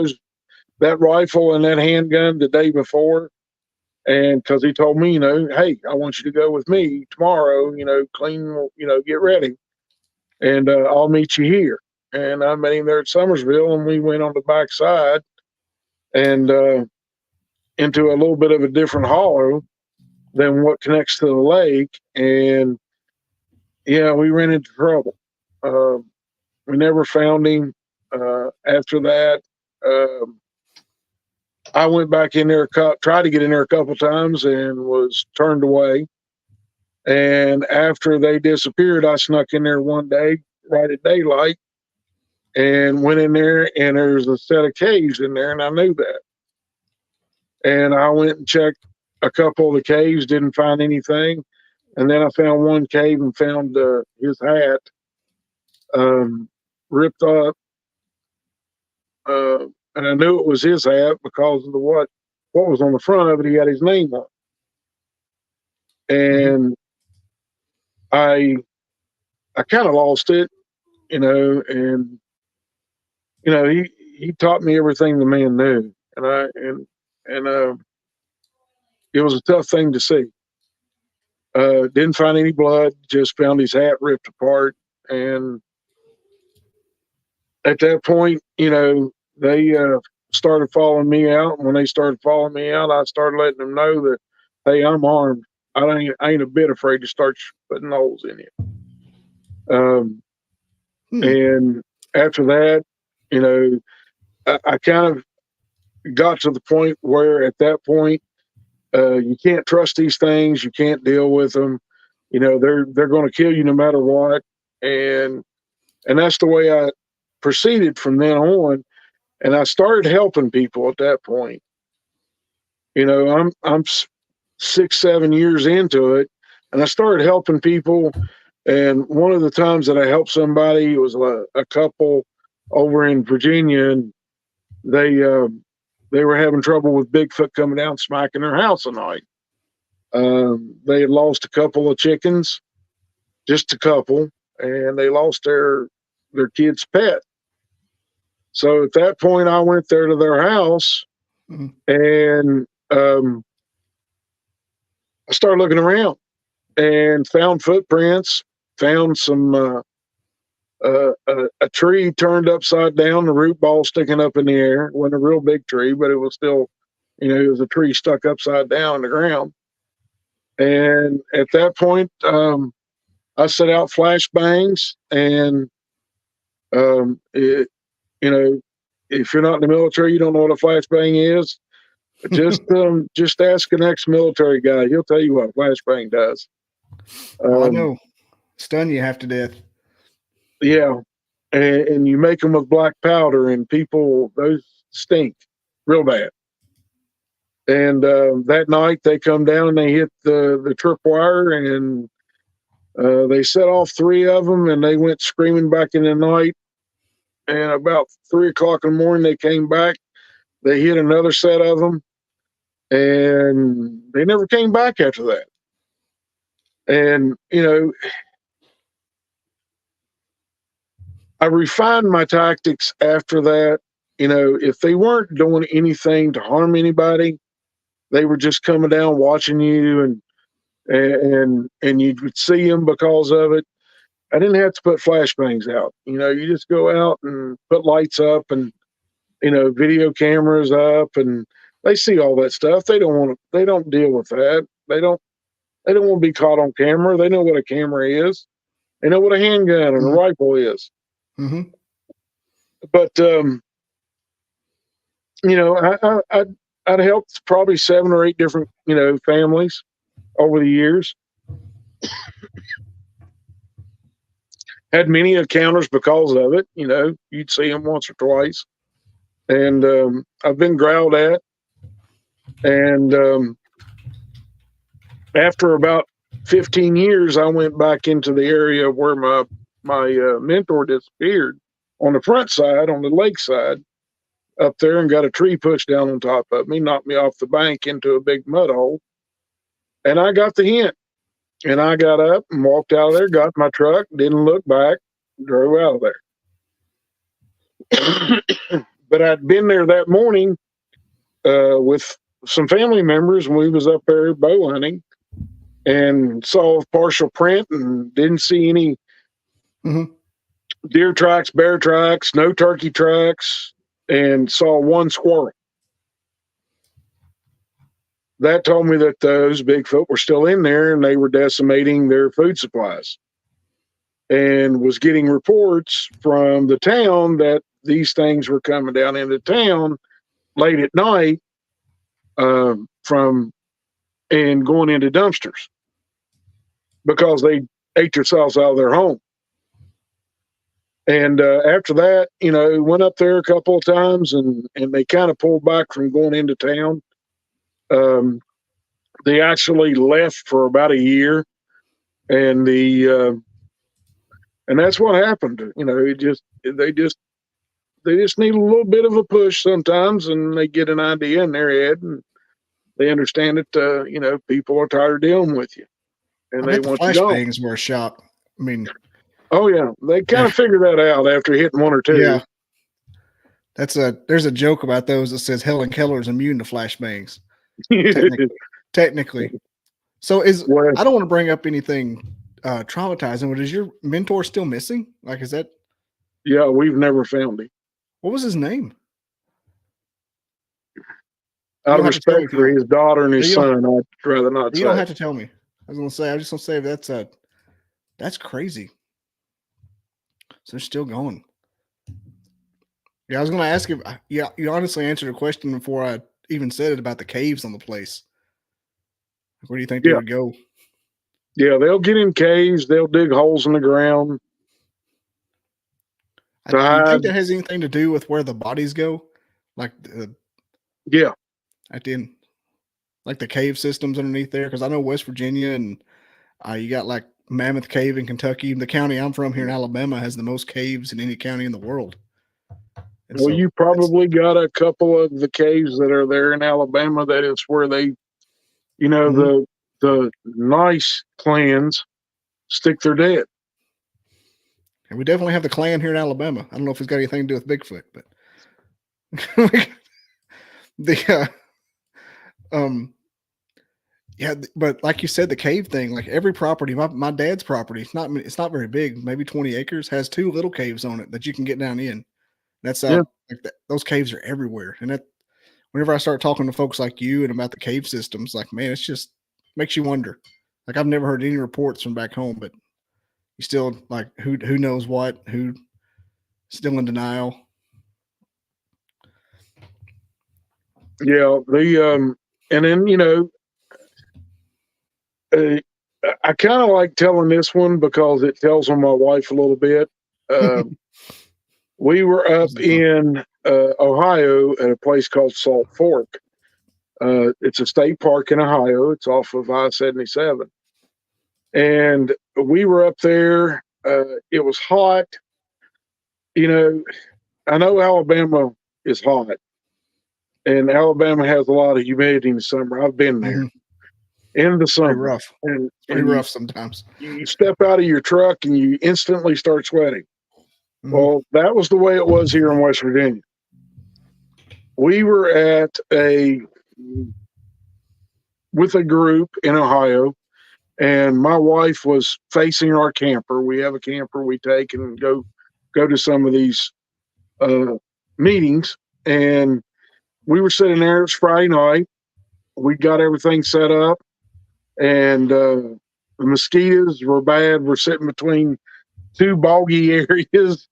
S6: that rifle and that handgun the day before, and because he told me, hey, I want you to go with me tomorrow. Clean, get ready, and I'll meet you here. And I met him there at Summersville, and we went on the back side and into a little bit of a different hollow than what connects to the lake. And yeah, we ran into trouble. We never found him. After that, I went back in there, tried to get in there a couple times and was turned away. And after they disappeared, I snuck in there one day right at daylight and went in there, and there's a set of caves in there, and I knew that. And I went and checked a couple of the caves, didn't find anything. And then I found one cave and found his hat ripped up. And I knew it was his hat because of what was on the front of it. He had his name on it. And I kind of lost it, and he taught me everything the man knew. And it was a tough thing to see. Didn't find any blood, just found his hat ripped apart. And at that point, they started following me out. And when they started following me out, I started letting them know that, hey, I'm armed. I ain't a bit afraid to start putting holes in you. And after that, I kind of got to the point where at that point, you can't trust these things. You can't deal with them. They're going to kill you no matter what. And that's the way I proceeded from then on. And I started helping people at that point. I'm 6, 7 years into it, and I started helping people. And one of the times that I helped somebody, it was a couple over in Virginia, and they were having trouble with Bigfoot coming down smacking their house at night. They had lost a couple of chickens, just a couple, and they lost their kid's pet. So at that point, I went there to their house,
S5: Mhm.
S6: and I started looking around and found footprints, found some a tree turned upside down, the root ball sticking up in the air. It wasn't a real big tree, but it was still, it was a tree stuck upside down in the ground. And at that point, I set out flashbangs, and it, if you're not in the military, you don't know what a flashbang is. Just ask an ex-military guy; he'll tell you what a flashbang does.
S5: Oh, I know. Stun you half to death.
S6: Yeah, and you make them with black powder, and those stink real bad. And that night they come down and they hit the tripwire, and they set off 3 of them, and they went screaming back in the night. And about 3 o'clock in the morning, they came back. They hit another set of them, and they never came back after that. And I refined my tactics after that. If they weren't doing anything to harm anybody, they were just coming down watching you, and you would see them because of it. I didn't have to put flashbangs out. You just go out and put lights up, and video cameras up, and they see all that stuff. They don't deal with that. They don't want to be caught on camera. They know what a camera is. They know what a handgun and a rifle is.
S5: Mm-hmm.
S6: But I'd helped probably 7 or 8 different families over the years. Had many encounters because of it. You'd see them once or twice, and I've been growled at. And after about 15 years, I went back into the area where my mentor disappeared, on the front side, on the lake side, up there, and got a tree pushed down on top of me, knocked me off the bank into a big mud hole. And I got the hint. And I got up and walked out of there, got my truck, didn't look back, drove out of there. But I'd been there that morning with some family members, and we was up there bow hunting, and saw partial print and didn't see any deer tracks, bear tracks, no turkey tracks, and saw 1 squirrel. That told me that those Bigfoot were still in there, and they were decimating their food supplies, and was getting reports from the town that these things were coming down into town late at night and going into dumpsters because they ate themselves out of their home. And after that, went up there a couple of times, and they kind of pulled back from going into town. They actually left for about a year, and and that's what happened. They just need a little bit of a push sometimes, and they get an idea in their head, and they understand that people are tired of dealing with you, and they want you gone.
S5: Flashbangs were a shock. I mean,
S6: oh yeah, they kind of figured that out after hitting 1 or 2.
S5: Yeah, there's a joke about those that says Helen Keller is immune to flashbangs. Technically. So I don't want to bring up anything traumatizing, but is your mentor still missing? Like, is that?
S6: Yeah, we've never found him.
S5: What was his name?
S6: Out of respect for his daughter and his son, I'd rather not say.
S5: You don't have to tell me. I was just gonna say that's crazy. So they're still going. Yeah, I was gonna ask you. Yeah, you honestly answered a question before I even said it about the caves on the place. Where do you think they would go?
S6: Yeah, they'll get in caves. They'll dig holes in the ground.
S5: Do you think that has anything to do with where the bodies go? Like,
S6: yeah,
S5: at the end, like the cave systems underneath there? Because I know West Virginia, and you got like Mammoth Cave in Kentucky. The county I'm from here in Alabama has the most caves in any county in the world. And
S6: well, you probably got a couple of the caves that are there in Alabama that is where they, the nice clans stick their dead.
S5: And we definitely have the clan here in Alabama. I don't know if it's got anything to do with Bigfoot, but the yeah, but like you said, the cave thing, like every property, my dad's property, it's not very big, maybe 20 acres, has 2 little caves on it that you can get down in. That's
S6: Yeah.
S5: like those caves are everywhere. And that whenever I start talking to folks like you and about the cave systems, like, man, it's just makes you wonder. Like, I've never heard any reports from back home, but you still like who knows what, who still in denial.
S6: Yeah, and then I kind of like telling this one because it tells on my wife a little bit. We were up in Ohio at a place called Salt Fork. It's a state park in Ohio. It's off of I-77. And we were up there. It was hot. I know Alabama is hot. And Alabama has a lot of humidity in the summer. I've been there in the summer.
S5: Pretty rough.
S6: And
S5: Pretty rough sometimes.
S6: You step out of your truck and you instantly start sweating. Well, that was the way it was here in West Virginia. We were at with a group in Ohio, and my wife was facing our camper. We have a camper we take and go to some of these meetings, and we were sitting there. It was Friday night. We got everything set up, and the mosquitoes were bad. We're sitting between 2 boggy areas,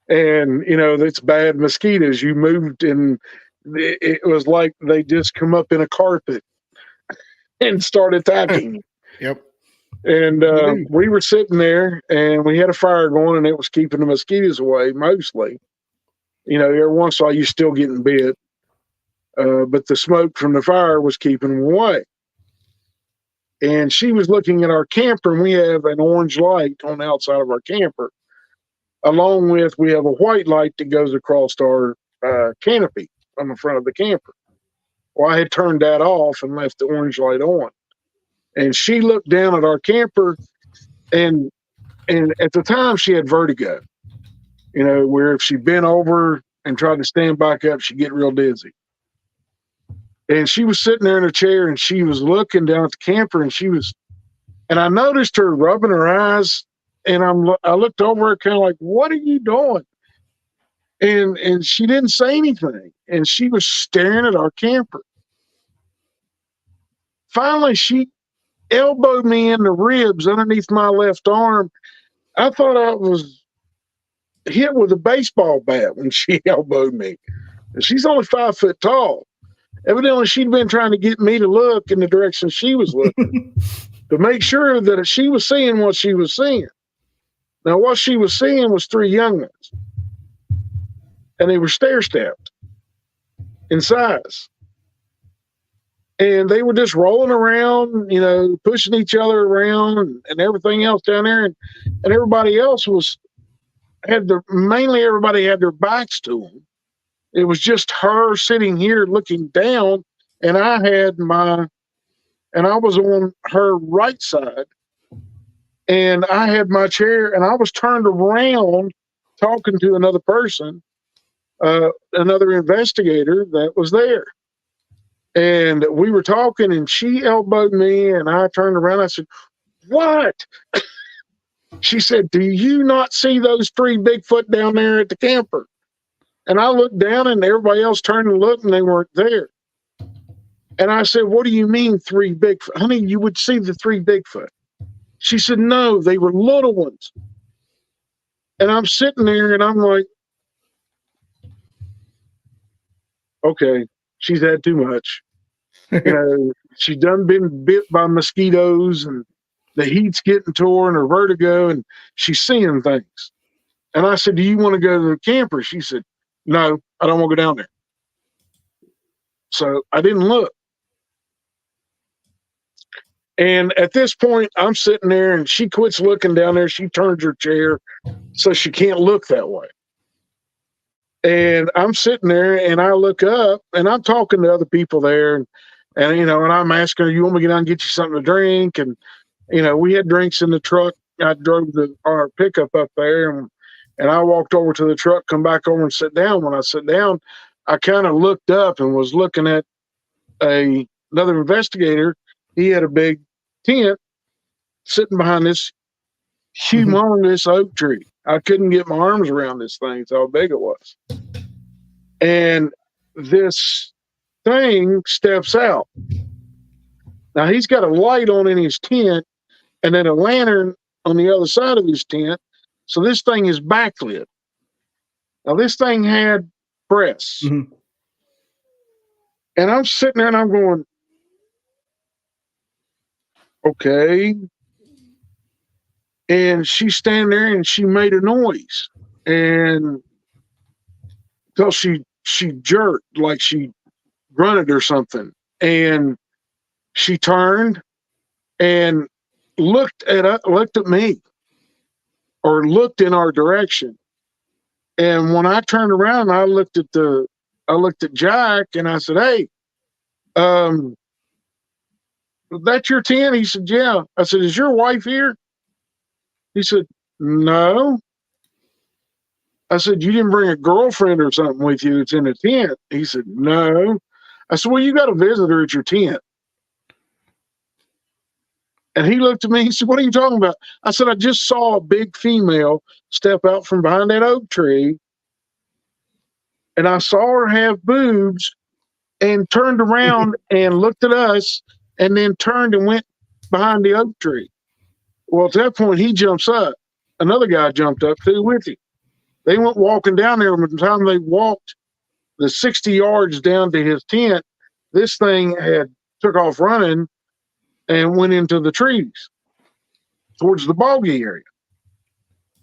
S6: and it's bad mosquitoes. You moved, and it was like they just come up in a carpet and start attacking.
S5: Yep.
S6: And we were sitting there, and we had a fire going, and it was keeping the mosquitoes away mostly. Every once in a while you're still getting bit, but the smoke from the fire was keeping them away. And she was looking at our camper, and we have an orange light on the outside of our camper. Along with, we have a white light that goes across our canopy on the front of the camper. Well, I had turned that off and left the orange light on. And she looked down at our camper, and at the time she had vertigo, where if she bent over and tried to stand back up, she'd get real dizzy. And she was sitting there in a chair, and she was looking down at the camper, and I noticed her rubbing her eyes. And I looked over her kind of like, what are you doing? And she didn't say anything. And she was staring at our camper. Finally, she elbowed me in the ribs underneath my left arm. I thought I was hit with a baseball bat when she elbowed me. And she's only 5 foot tall. Evidently, she'd been trying to get me to look in the direction she was looking to make sure that she was seeing what she was seeing. Now, what she was seeing was 3 young ones, and they were stair-stepped in size. And they were just rolling around, pushing each other around and everything else down there. And everybody else mainly everybody had their backs to them. It was just her sitting here looking down, and I was on her right side. And I had my chair, and I was turned around talking to another person, another investigator that was there. And we were talking, and she elbowed me, and I turned around. I said, what? She said, do you not see those 3 Bigfoot down there at the camper? And I looked down, and everybody else turned and looked, and they weren't there. And I said, what do you mean 3 Bigfoot? Honey, you would see the 3 Bigfoot. She said, no, they were little ones. And I'm sitting there, and I'm like, okay, she's had too much. She's done been bit by mosquitoes, and the heat's getting to her, and her vertigo, and she's seeing things. And I said, do you want to go to the camper? She said, no, I don't want to go down there. So I didn't look. And at this point, I'm sitting there, and she quits looking down there. She turns her chair so she can't look that way. And I'm sitting there, and I look up, and I'm talking to other people there, and I'm asking her, you want me to get down and get you something to drink? And we had drinks in the truck. I drove our pickup up there, and I walked over to the truck, come back over and sit down. When I sit down, I kind of looked up and was looking at another investigator. He had a big tent sitting behind this humongous oak tree. I couldn't get my arms around this thing. That's how big it was. And this thing steps out. Now he's got a light on in his tent and then a lantern on the other side of his tent. So this thing is backlit. Now this thing had press.
S5: Mm-hmm.
S6: And I'm sitting there and I'm going, okay. And she's standing there and she made a noise. And until she jerked, like she grunted or something. And she turned and looked at me, or looked in our direction. And when I turned around, I looked at Jack and I said, "Hey, that's your tent?" He said, "Yeah." I said, "Is your wife here?" He said, "No." I said, "You didn't bring a girlfriend or something with you that's in a tent?" He said, "No." I said, "Well, you got a visitor at your tent." And he looked at me, he said, "What are you talking about?" I said, "I just saw a big female step out from behind that oak tree, and I saw her have boobs and turned around and looked at us and then turned and went behind the oak tree." Well, at that point, he jumps up. Another guy jumped up too with him. They went walking down there. By the time they walked the 60 yards down to his tent, this thing had took off running and went into the trees towards the bogey area.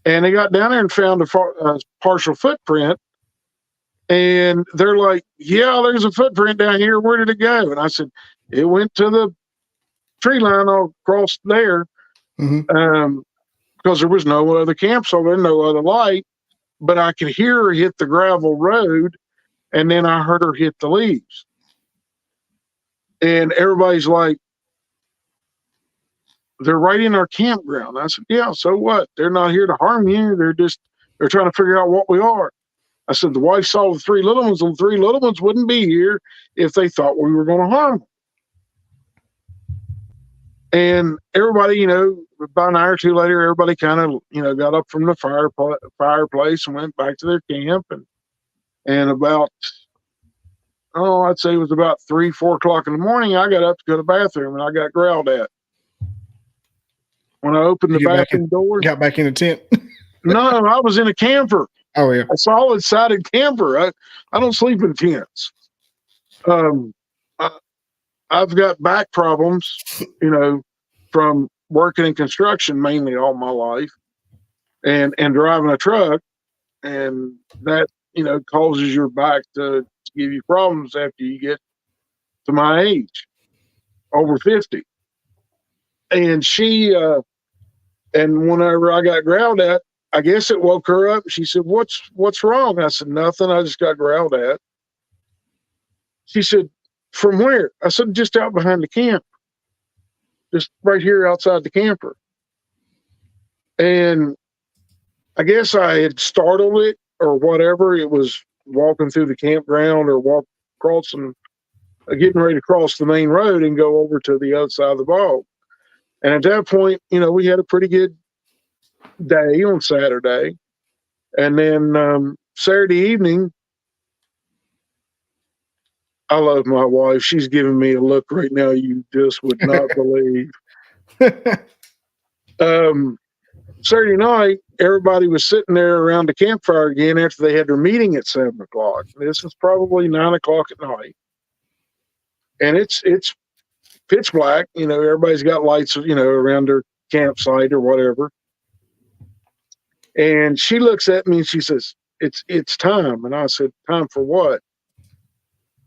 S6: And they got down there and found a partial footprint. And they're like, "Yeah, there's a footprint down here. Where did it go?" And I said, "It went to the tree line all across there." Because there was no other camp, so there's no other light. But I could hear her hit the gravel road, and then I heard her hit the leaves. And everybody's like, "They're right in our campground." I said, "Yeah, so what? They're not here to harm you. They're trying to figure out what we are." I said, "The wife saw the three little ones, and the three little ones wouldn't be here if they thought we were going to harm them." And everybody, about an hour or two later, everybody kind of, got up from the fireplace and went back to their camp. And about, I'd say it was about 3, 4 o'clock in the morning, I got up to go to the bathroom and I got growled at. When I opened the bathroom door.
S5: Got back in the tent?
S6: No, I was in a camper.
S5: Oh, yeah.
S6: A solid-sided camper. I don't sleep in tents. I've got back problems, from working in construction mainly all my life and driving a truck. And that, causes your back to give you problems after you get to my age, over 50. And and whenever I got growled at, I guess it woke her up. She said, what's wrong? I said, "Nothing. I just got growled at." She said, "From where?" I said, "Just out behind the camp. Just right here outside the camper." And I guess I had startled it or whatever. It was walking through the campground or getting ready to cross the main road and go over to the other side of the bog. And at that point, we had a pretty good day on Saturday. And then Saturday evening, I love my wife. She's giving me a look right now you just would not believe. Saturday night, everybody was sitting there around the campfire again after they had their meeting at 7 o'clock. This is probably 9 o'clock at night. And it's pitch black. Everybody's got lights, around their campsite or whatever. And she looks at me and she says, it's time. And I said, "Time for what?"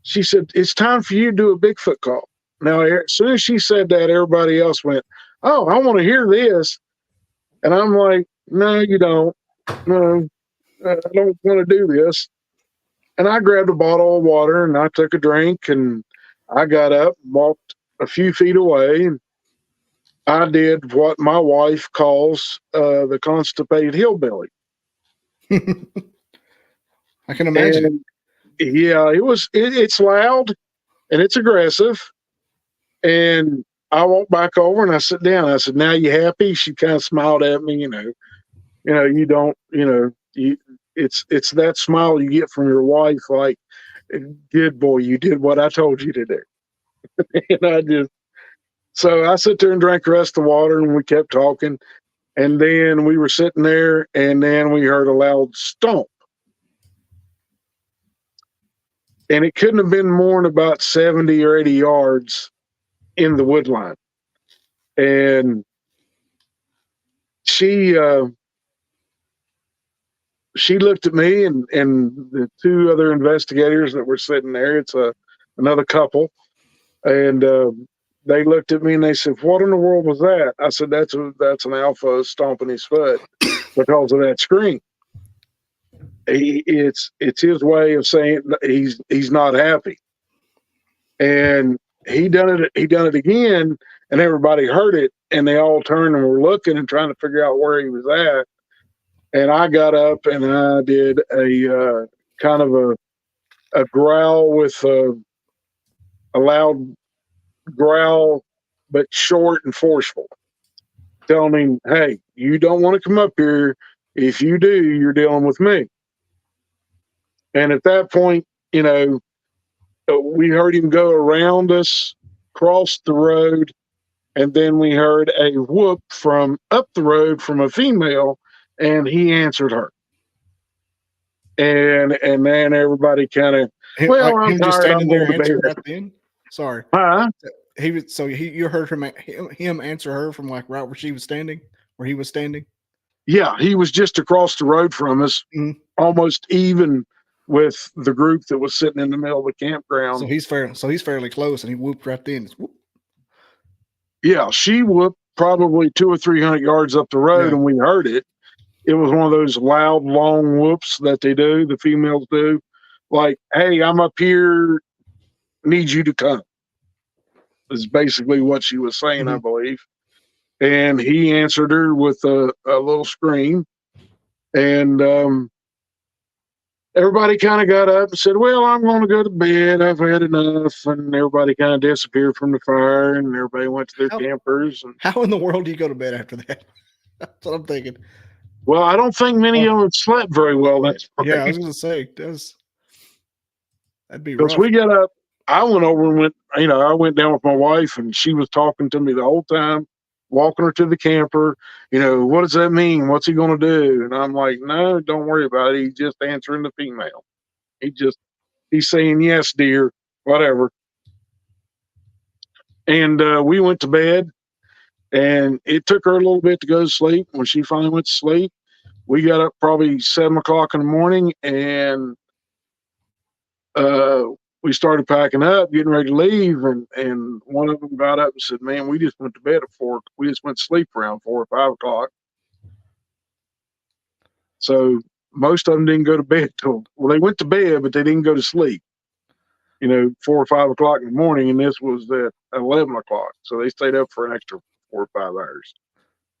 S6: She said, "It's time for you to do a Bigfoot call." Now, as soon as she said that, everybody else went, "Oh, I want to hear this." And I'm like, "No, you don't. No, I don't want to do this." And I grabbed a bottle of water and I took a drink and I got up and walked a few feet away. And I did what my wife calls the constipated hillbilly.
S5: I can imagine.
S6: Yeah, it's loud and it's aggressive. And I walked back over and I sat down. I said, "Now you happy?" She kind of smiled at me, you don't, it's that smile you get from your wife, like, good boy, you did what I told you to do. And so I sat there and drank the rest of the water and we kept talking. And then we were sitting there and then we heard a loud stomp. And it couldn't have been more than about 70 or 80 yards in the wood line. And she looked at me and the two other investigators that were sitting there. It's another couple, and they looked at me and they said, "What in the world was that?" I said, "That's an alpha stomping his foot because of that scream. It's his way of saying he's not happy." And he done it again, and everybody heard it, and they all turned and were looking and trying to figure out where he was at. And I got up and I did a kind of a growl with a loud growl, but short and forceful, telling him, "Hey, you don't want to come up here. If you do, you're dealing with me." And at that point, we heard him go around us, cross the road, and then we heard a whoop from up the road from a female, and he answered her. And then everybody kind of, well, I'm tired. I'm going to bed.
S5: Right then? Sorry.
S6: Huh?
S5: You heard him answer her from like right where she was standing, where he was standing.
S6: Yeah, he was just across the road from us, almost even with the group that was sitting in the middle of the campground.
S5: So he's fairly close, and he whooped right then. Whoop.
S6: Yeah, she whooped probably 200 or 300 yards up the road, and we heard it. It was one of those loud, long whoops that the females do. Like, "Hey, I'm up here, need you to come," is basically what she was saying, I believe. And he answered her with a little scream. And everybody kind of got up and said, "Well, I'm going to go to bed. I've had enough." And everybody kind of disappeared from the fire, and everybody went to their campers. And
S5: how in the world do you go to bed after that? That's what I'm thinking.
S6: Well, I don't think many of them slept very well. That's
S5: yeah, I was going to say, that'd be rough.
S6: Because we got up, I went over and I went down with my wife, and she was talking to me the whole time, walking her to the camper. "What does that mean? What's he going to do?" And I'm like, "No, don't worry about it. He's just answering the female. He's saying, 'Yes, dear,' whatever." And we went to bed, and it took her a little bit to go to sleep. When she finally went to sleep, we got up probably 7 o'clock in the morning, and we started packing up, getting ready to leave, and one of them got up and said, "Man, we just went to bed at 4. We just went to sleep around 4 or 5 o'clock." So most of them didn't go to bed they went to bed, but they didn't go to sleep. 4 or 5 o'clock in the morning, and this was at 11 o'clock. So they stayed up for an extra 4 or 5 hours.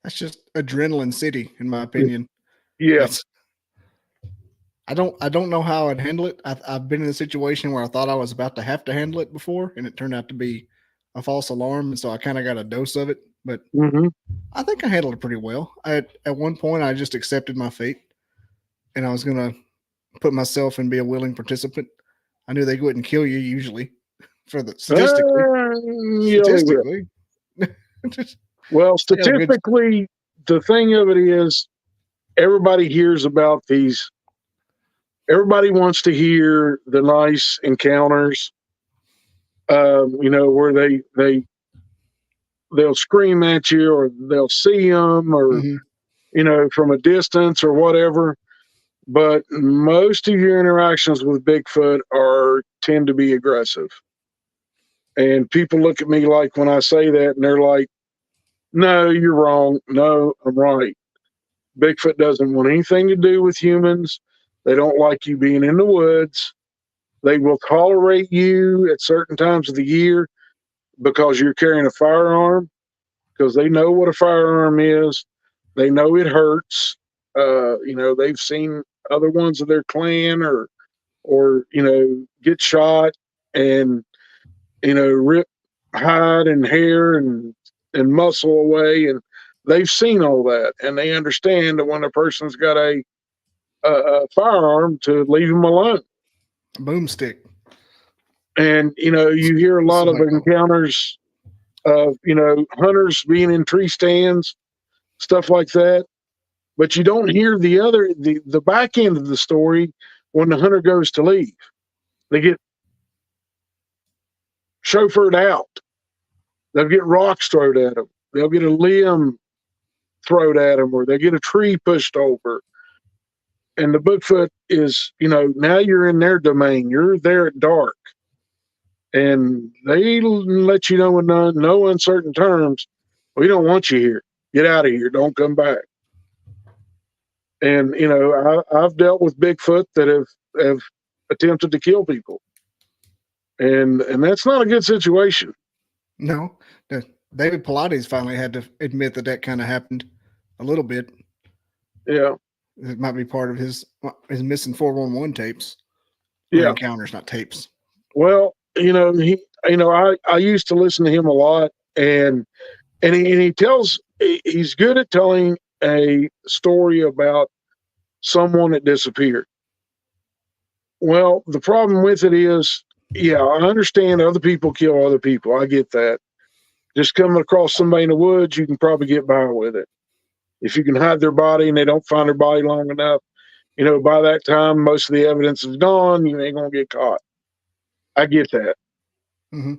S5: That's just adrenaline city, in my opinion.
S6: Yeah.
S5: I don't know how I'd handle it. I've been in a situation where I thought I was about to have to handle it before, and it turned out to be a false alarm, and so I kind of got a dose of it. But I think I handled it pretty well. At one point, I just accepted my fate, and I was going to put myself and be a willing participant. I knew they wouldn't kill you usually, for the statistically.
S6: Well, statistically, the thing of it is, everybody hears about these. Everybody wants to hear the nice encounters, where they'll scream at you, or they'll see them, or from a distance or whatever. But most of your interactions with Bigfoot tend to be aggressive. And people look at me like when I say that, and they're like, "No, you're wrong. No, I'm right. Bigfoot doesn't want anything to do with humans. They don't like you being in the woods. They will tolerate you at certain times of the year because you're carrying a firearm, because they know what a firearm is. They know it hurts. They've seen other ones of their clan or or, get shot and, rip hide and hair and muscle away. And they've seen all that, and they understand that when a person's got a firearm, to leave them alone.
S5: A boomstick.
S6: And, you hear a lot of encounters of, hunters being in tree stands, stuff like that. But you don't hear the back end of the story when the hunter goes to leave. They get chauffeured out. They'll get rocks thrown at them. They'll get a limb thrown at them, or they get a tree pushed over. And the Bigfoot is, now you're in their domain. You're there at dark. And they let you know in no uncertain terms, we don't want you here. Get out of here. Don't come back. And, I've dealt with Bigfoot that have attempted to kill people. And that's not a good situation.
S5: No. David Pilates finally had to admit that kind of happened a little bit.
S6: Yeah.
S5: It might be part of his missing 411 tapes.
S6: Yeah.
S5: Encounters, not tapes.
S6: Well, I used to listen to him a lot, and he's good at telling a story about someone that disappeared. Well, the problem with it is, I understand other people kill other people. I get that. Just coming across somebody in the woods, you can probably get by with it. If you can hide their body and they don't find their body long enough, by that time, most of the evidence is gone. You ain't going to get caught. I get that.
S5: Mm-hmm.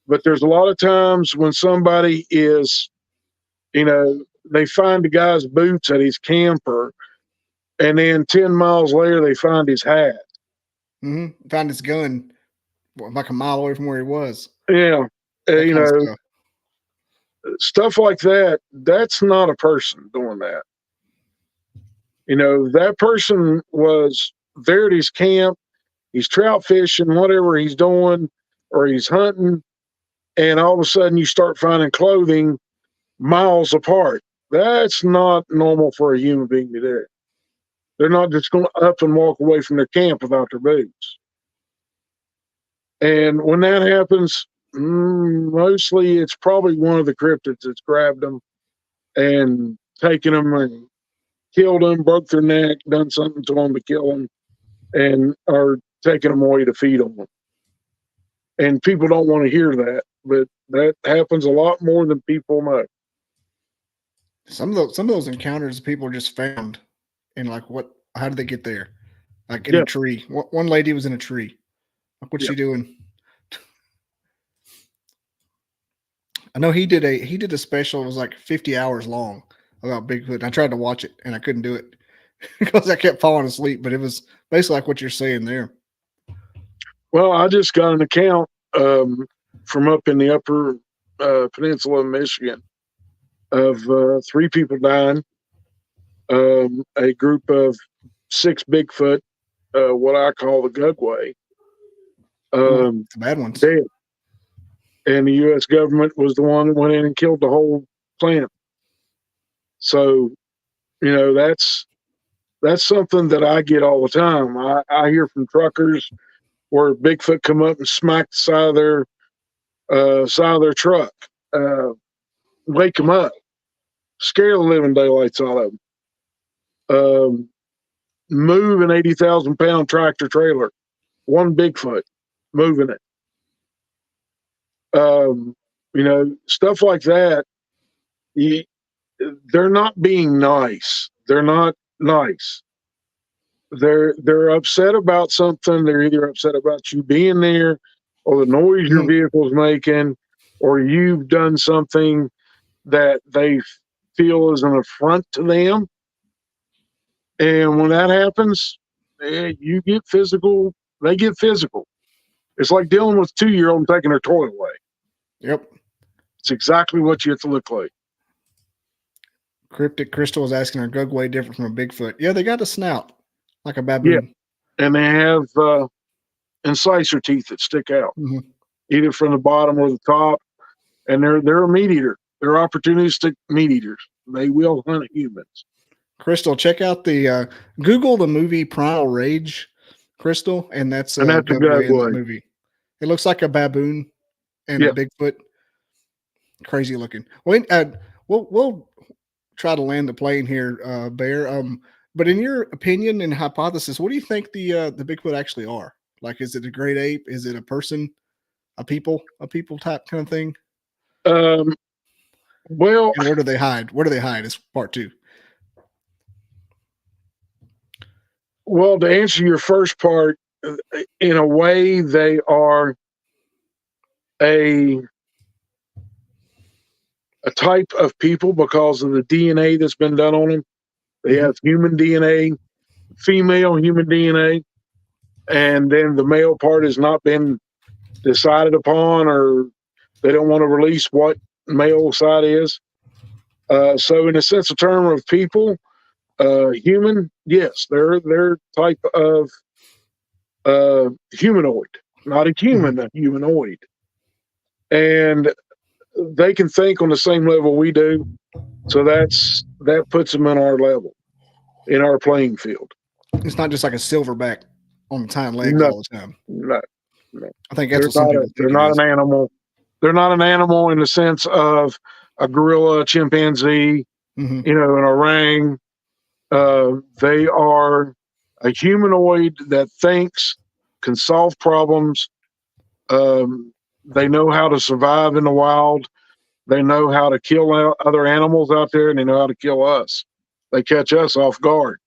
S6: But there's a lot of times when somebody is, they find the guy's boots at his camper, and then 10 miles later, they find his hat.
S5: Mm-hmm. Found his gun like a mile away from where he was.
S6: Yeah. Stuff like that, that's not a person doing that. That person was there at his camp. He's trout fishing, whatever he's doing, or he's hunting. And all of a sudden you start finding clothing miles apart. That's not normal for a human being to do. They're not just going to up and walk away from their camp without their boots. And when that happens, mostly it's probably one of the cryptids that's grabbed them and taken them and killed them, broke their neck, done something to them to kill them, and are taking them away to feed on them. And people don't want to hear that, but that happens a lot more than people know.
S5: Some of those encounters people just found, and how did they get there? Like in a tree. One lady was in a tree. Like, what's she doing? I know he did a special. It was like 50 hours long about Bigfoot. I tried to watch it and I couldn't do it because I kept falling asleep. But it was basically like what you're saying there.
S6: Well, I just got an account from up in the upper peninsula of Michigan of 3 people dying, a group of 6 Bigfoot, what I call the Gugway,
S5: the bad ones,
S6: dead. And the U.S. government was the one that went in and killed the whole plant. So, that's something that I get all the time. I hear from truckers where Bigfoot come up and smack the side of their truck, wake them up, scare the living daylights out of them. Move an 80,000-pound tractor trailer, one Bigfoot moving it. Stuff like that. They're not being nice. They're not nice. They're upset about something. They're either upset about you being there, or the noise your vehicle's making, or you've done something that they feel is an affront to them. And when that happens, you get physical. They get physical. It's like dealing with a 2-year-old and taking their toy away.
S5: Yep.
S6: It's exactly what you have to look like.
S5: Cryptic Crystal is asking, are Gugway different from a Bigfoot? Yeah, they got a snout like a baboon.
S6: Yeah. And they have incisor teeth that stick out, either from the bottom or the top. And they're a meat eater. They're opportunistic meat eaters. They will hunt humans.
S5: Crystal, check out the Google the movie Primal Rage. Crystal, and that's
S6: And that's a
S5: Gugway in the
S6: Gugway.
S5: movie. It looks like a baboon and
S6: Yeah.
S5: a Bigfoot. Crazy looking. Well, we'll try to land the plane here, Bear. But in your opinion and hypothesis, what do you think the Bigfoot actually are? Like, is it a great ape? Is it a person? A people type kind of thing?
S6: Well,
S5: And where do they hide? Where do they hide? Is part two.
S6: well, to answer your first part, in a way, they are a type of people because of the DNA that's been done on them. They have human DNA, female human DNA, and then the male part has not been decided upon, or they don't want to release what male side is. So, in a sense of term of people, human, yes, they're type of humanoid, not a human, a humanoid, and they can think on the same level we do. So that puts them in our level, in our playing field.
S5: It's not just like a silverback on the hind legs
S6: No,
S5: all the time.
S6: no.
S5: I think that's what some people think.
S6: They're not an animal. They're not an animal in the sense of a gorilla, a chimpanzee,
S5: Mm-hmm.
S6: an orang. They are a humanoid that thinks, can solve problems. They know how to survive in the wild. They know how to kill other animals out there, and they know how to kill us. They catch us off guard,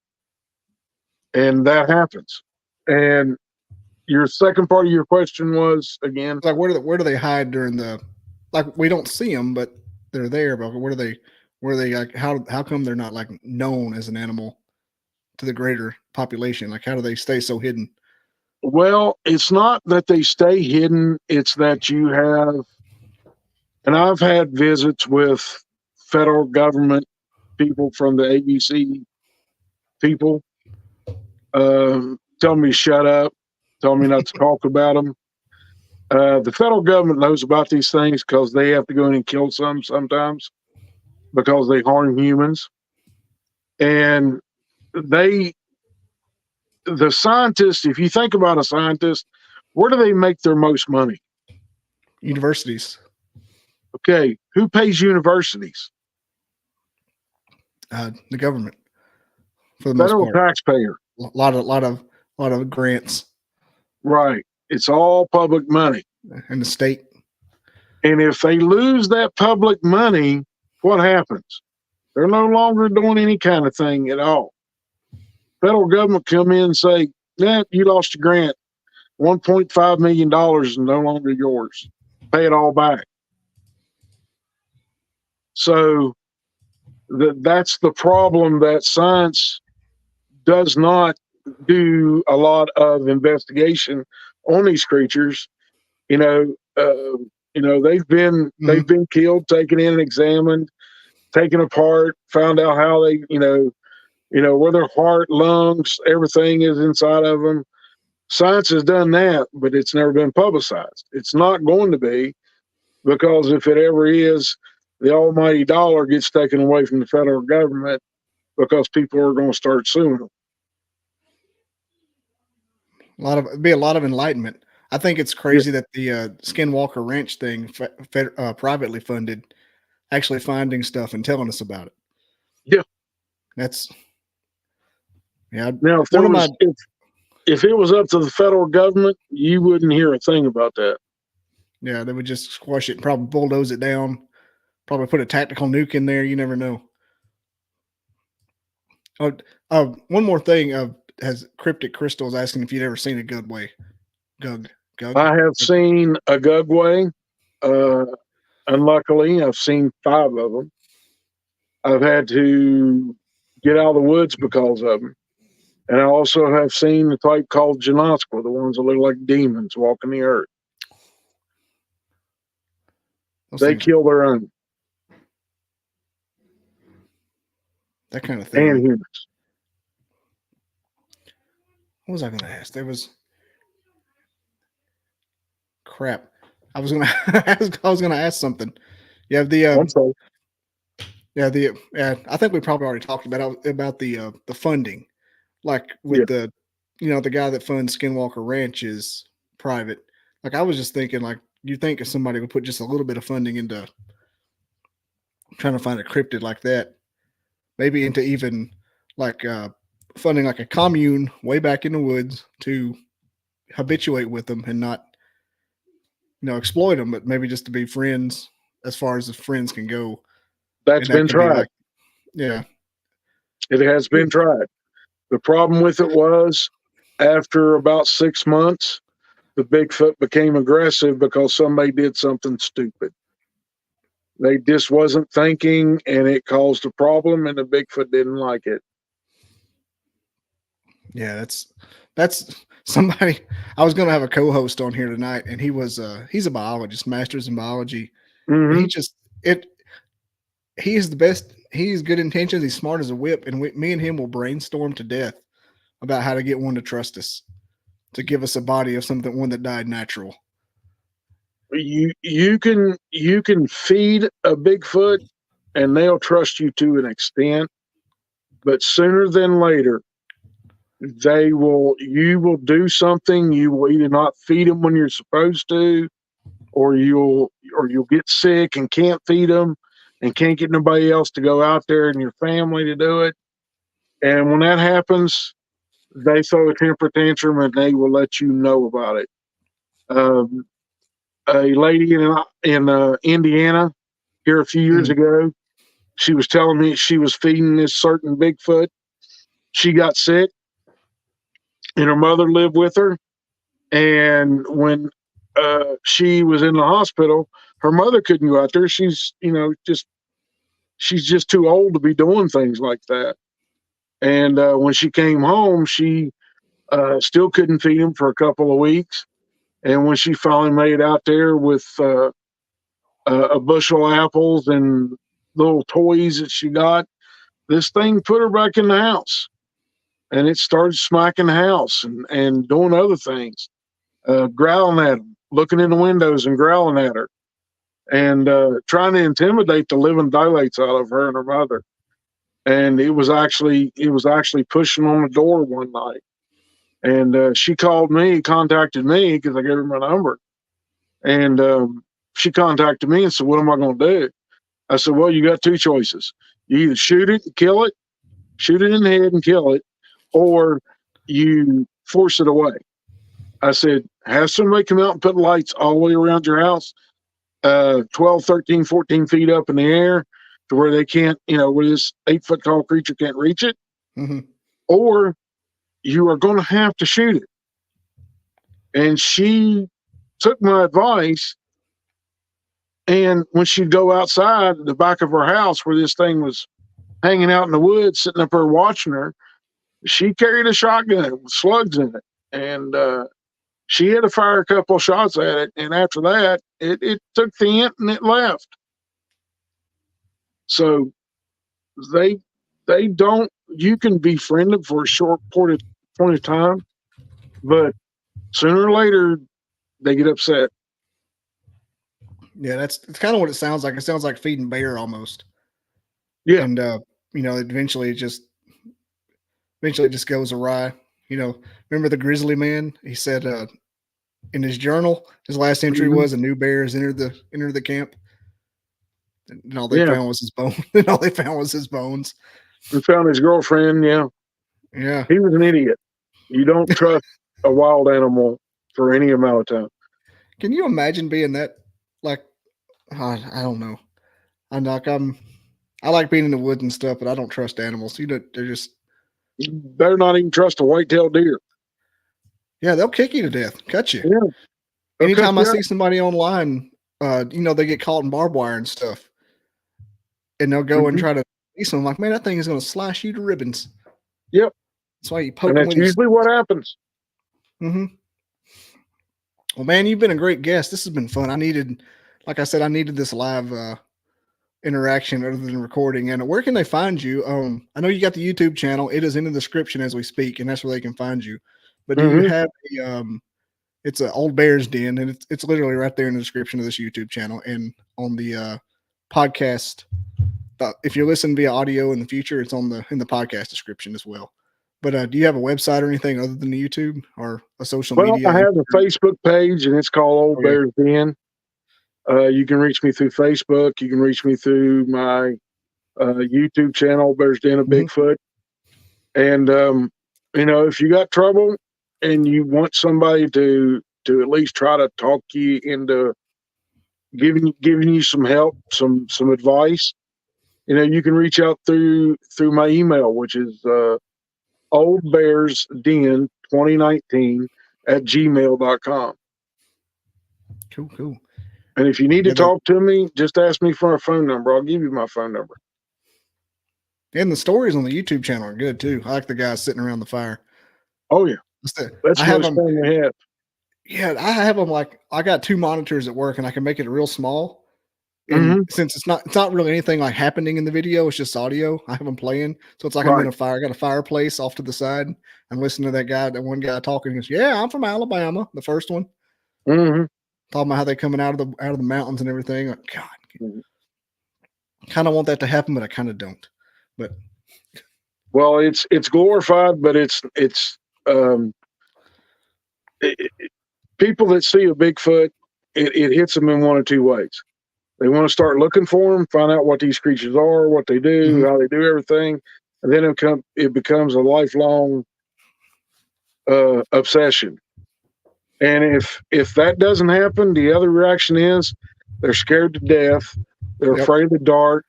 S6: and that happens. And your second part of your question was again,
S5: Like, where do they hide during the? Like, we don't see them, but they're there. But where do they? Where are they? Like, how come they're not like known as an animal to the greater population? Like, how do they stay so hidden?
S6: well, it's not that they stay hidden. It's that you have, and I've had visits with federal government people from the ABC people, tell me to shut up, tell me not to talk about them. The federal government knows about these things because they have to go in and kill some sometimes because they harm humans. And the scientists, if you think about a scientist, where do they make their most money?
S5: Universities,
S6: Okay, who pays universities?
S5: the government, for the most
S6: Federal
S5: part.
S6: taxpayer.
S5: A lot of grants,
S6: Right. It's all public money.
S5: and the state.
S6: And if they lose that public money, what happens? They're no longer doing any kind of thing at all. Federal government come in and say, "Yeah, you lost your grant. $1.5 million is no longer yours. Pay it all back." So that's the problem, that science does not do a lot of investigation on these creatures. They've been killed, taken in and examined, taken apart, found out how they, where their heart, lungs, everything is inside of them. Science has done that, but it's never been publicized. It's not going to be, because if it ever is, the almighty dollar gets taken away from the federal government because people are going to start suing them.
S5: It'd be a lot of enlightenment. I think it's crazy that the Skinwalker Ranch thing, privately funded, actually finding stuff and telling us about it.
S6: Yeah.
S5: That's
S6: Now, if it was up to the federal government, you wouldn't hear a thing about that.
S5: Yeah, they would just squash it and probably bulldoze it down. Probably put a tactical nuke in there. You never know. One more thing. Has Cryptic Crystals asking if you'd ever seen a Gugway? Gug.
S6: I have seen a Gugway. Unluckily, I've seen 5 of them. I've had to get out of the woods because of them. And I also have seen the type called Janoskwa, the ones that look like demons walking the earth. They kill their own.
S5: That kind of thing.
S6: And humans.
S5: What was I going to ask? There was crap. I was going to ask something. Yeah, I think we probably already talked about the funding, like with the the guy that funds Skinwalker Ranch is private. Like I was just thinking, like you think if somebody would put just a little bit of funding into trying to find a cryptid like that, maybe into even like funding like a commune way back in the woods to habituate with them and not exploit them, but maybe just to be friends as far as the friends can go.
S6: That's
S5: And that
S6: been
S5: could be
S6: tried.
S5: like, yeah,
S6: It has been tried. The problem with it was after about 6 months, the Bigfoot became aggressive because somebody did something stupid. They just wasn't thinking, and it caused a problem, and the Bigfoot didn't like it.
S5: yeah, that's somebody. I was going to have a co-host on here tonight, and he's a biologist, master's in biology. And
S6: Mm-hmm.
S5: he is the best. He has good intentions. He's smart as a whip, and me and him will brainstorm to death about how to get one to trust us, to give us a body of one that died natural.
S6: You can feed a Bigfoot, and they'll trust you to an extent, but sooner than later, you will do something. You will either not feed them when you're supposed to, or you'll get sick and can't feed them, and can't get nobody else to go out there and your family to do it. And when that happens, they throw a temper tantrum and they will let you know about it. A lady in Indiana here a few years ago, she was telling me she was feeding this certain Bigfoot. She got sick, and her mother lived with her. And when she was in the hospital, her mother couldn't go out there. She's just too old to be doing things like that. And when she came home, she still couldn't feed him for a couple of weeks. And when she finally made it out there with a bushel of apples and little toys that she got, this thing put her back in the house. And it started smacking the house and doing other things, growling at them, looking in the windows and growling at her, and trying to intimidate the living daylights out of her and her mother. And it was actually pushing on the door one night. And she contacted me because I gave her my number. And she contacted me and said, "What am I going to do?" I said, "Well, you got two choices. You either shoot it and kill it, shoot it in the head and kill it, or you force it away." I said, "Have somebody come out and put lights all the way around your house, 12, 13, 14 feet up in the air to where they can't, where this 8-foot tall creature can't reach it,
S5: Mm-hmm.
S6: or you are going to have to shoot it." And she took my advice. And when she'd go outside the back of her house where this thing was hanging out in the woods, sitting up there watching her, she carried a shotgun with slugs in it. And she had to fire a couple of shots at it. And after that, it took the ant and it left. So they don't, you can befriend them for a short point of time, but sooner or later, they get upset.
S5: Yeah, it's kind of what it sounds like. It sounds like feeding bear almost.
S6: Yeah.
S5: And eventually it just goes awry. Remember the grizzly man? He said in his journal, his last entry was a new bear has entered the camp. And all they found was his bone. And all they found was his bones.
S6: We found his girlfriend. Yeah.
S5: Yeah.
S6: He was an idiot. You don't trust a wild animal for any amount of time.
S5: Can you imagine being that? Like, I don't know. I like being in the woods and stuff, but I don't trust animals.
S6: You better not even trust a white-tailed deer.
S5: Yeah, they'll kick you to death, cut you.
S6: Yeah.
S5: Anytime I see somebody online, they get caught in barbed wire and stuff, and they'll go and try to release them. I'm like, man, that thing is going to slash you to ribbons.
S6: Yep.
S5: That's why you poke.
S6: And that's usually what happens.
S5: Mm-hmm. Well, man, you've been a great guest. This has been fun. I needed this live interaction other than recording. And where can they find you? I know you got the YouTube channel. It is in the description as we speak, and that's where they can find you. But do you have it's an Old Bear's Den, and it's literally right there in the description of this YouTube channel and on the podcast. If you're listening via audio in the future, it's in the podcast description as well. But do you have a website or anything other than the YouTube or a social
S6: Well,
S5: media?
S6: I have a Facebook page, and it's called Old
S5: Okay.
S6: Bears Den. You can reach me through Facebook. You can reach me through my YouTube channel, Old Bears Den of
S5: Mhm.
S6: Bigfoot. And if you got trouble and you want somebody to at least try to talk you into giving you some help, some advice, you can reach out through my email, which is oldbearsden2019@gmail.com.
S5: Cool.
S6: And if you need to
S5: Yeah,
S6: talk to me, just ask me for a phone number. I'll give you my phone number.
S5: and the stories on the YouTube channel are good too. I like the guys sitting around the fire.
S6: Oh yeah, that's
S5: I have
S6: most
S5: them.
S6: fun we have.
S5: Yeah, I have them like I got 2 monitors at work, and I can make it real small. And
S6: Mhm.
S5: since it's not really anything like happening in the video, it's just audio. I have them playing, so it's like I'm in
S6: Right.
S5: a fire. I got a fireplace off to the side. I'm listening to that one guy talking. He goes, "Yeah, I'm from Alabama." The first one
S6: Mhm.
S5: talking about how they're coming out of the mountains and everything. Like, God,
S6: Mhm.
S5: kind of want that to happen, but I kind of don't. But
S6: Well, it's glorified, but um, people that see a Bigfoot, it hits them in one of two ways. They want to start looking for them, find out what these creatures are, what they do,
S5: Mhm.
S6: how they do everything, and then it becomes a lifelong obsession. And if that doesn't happen, the other reaction is they're scared to death. They're
S5: Yep.
S6: afraid of the dark.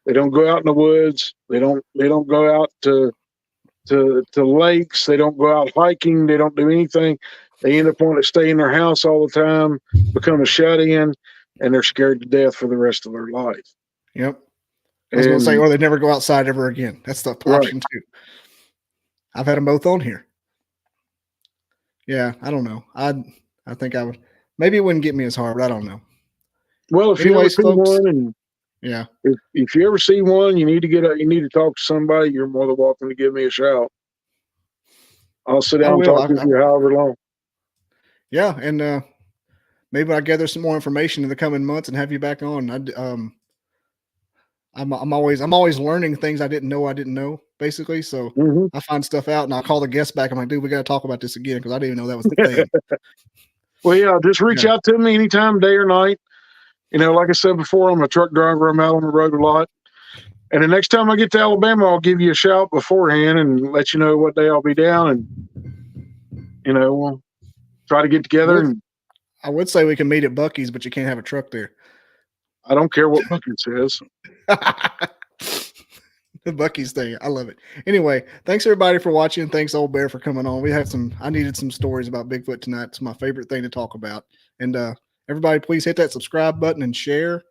S6: They don't go out in the woods. They don't go out to lakes. They don't go out hiking. They don't do anything. They end up wanting to stay in their house all the time, become a shut in, and they're scared to death for the rest of their life.
S5: Yep. I was going to say,
S6: And
S5: or they never go outside ever again. That's the
S6: Right.
S5: option too. I've had them both on here. Yeah, I don't know. I think I would. Maybe it wouldn't get me as hard, but I don't know.
S6: well, if you ever
S5: Anyways,
S6: see
S5: folks.
S6: one, and
S5: Yeah.
S6: if you ever see one, you need to talk to somebody. You're more than welcome to give me a shout. I'll sit
S5: I
S6: down and
S5: will.
S6: talk with you however long.
S5: Yeah, and maybe I'll gather some more information in the coming months and have you back on. I'm always learning things I didn't know, basically. So
S6: Mhm.
S5: I find stuff out and I'll call the guest back. I'm like, dude, we got to talk about this again because I didn't even know that was the thing.
S6: Well, yeah, just reach
S5: Yeah.
S6: out to me anytime, day or night. Like I said before, I'm a truck driver. I'm out on the road a lot. And the next time I get to Alabama, I'll give you a shout beforehand and let you know what day I'll be down. And, we'll try to get together. And
S5: I would say we can meet at Buc-ee's, but you can't have a truck there.
S6: I don't care what Bucket says.
S5: The Buc-ee's thing. I love it. Anyway, thanks everybody for watching. Thanks, Old Bear, for coming on. I needed some stories about Bigfoot tonight. It's my favorite thing to talk about. And everybody, please hit that subscribe button and share.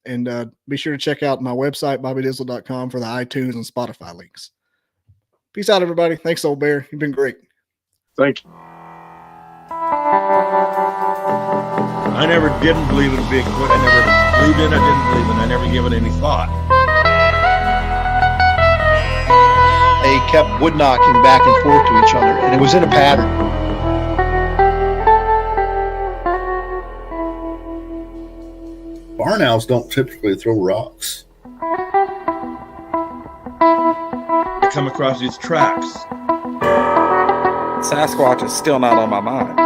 S5: And be sure to check out my website, bobbydizzle.com, for the iTunes and Spotify links. Peace out, everybody. Thanks, Old Bear. You've been great.
S6: Thank you.
S1: I never didn't believe in Bigfoot. I never believed in it. I didn't believe in it. I never gave it any thought.
S2: They kept wood knocking back and forth to each other, and it was in a pattern.
S3: Barn owls don't typically throw rocks.
S1: I come across these tracks.
S4: Sasquatch is still not on my mind.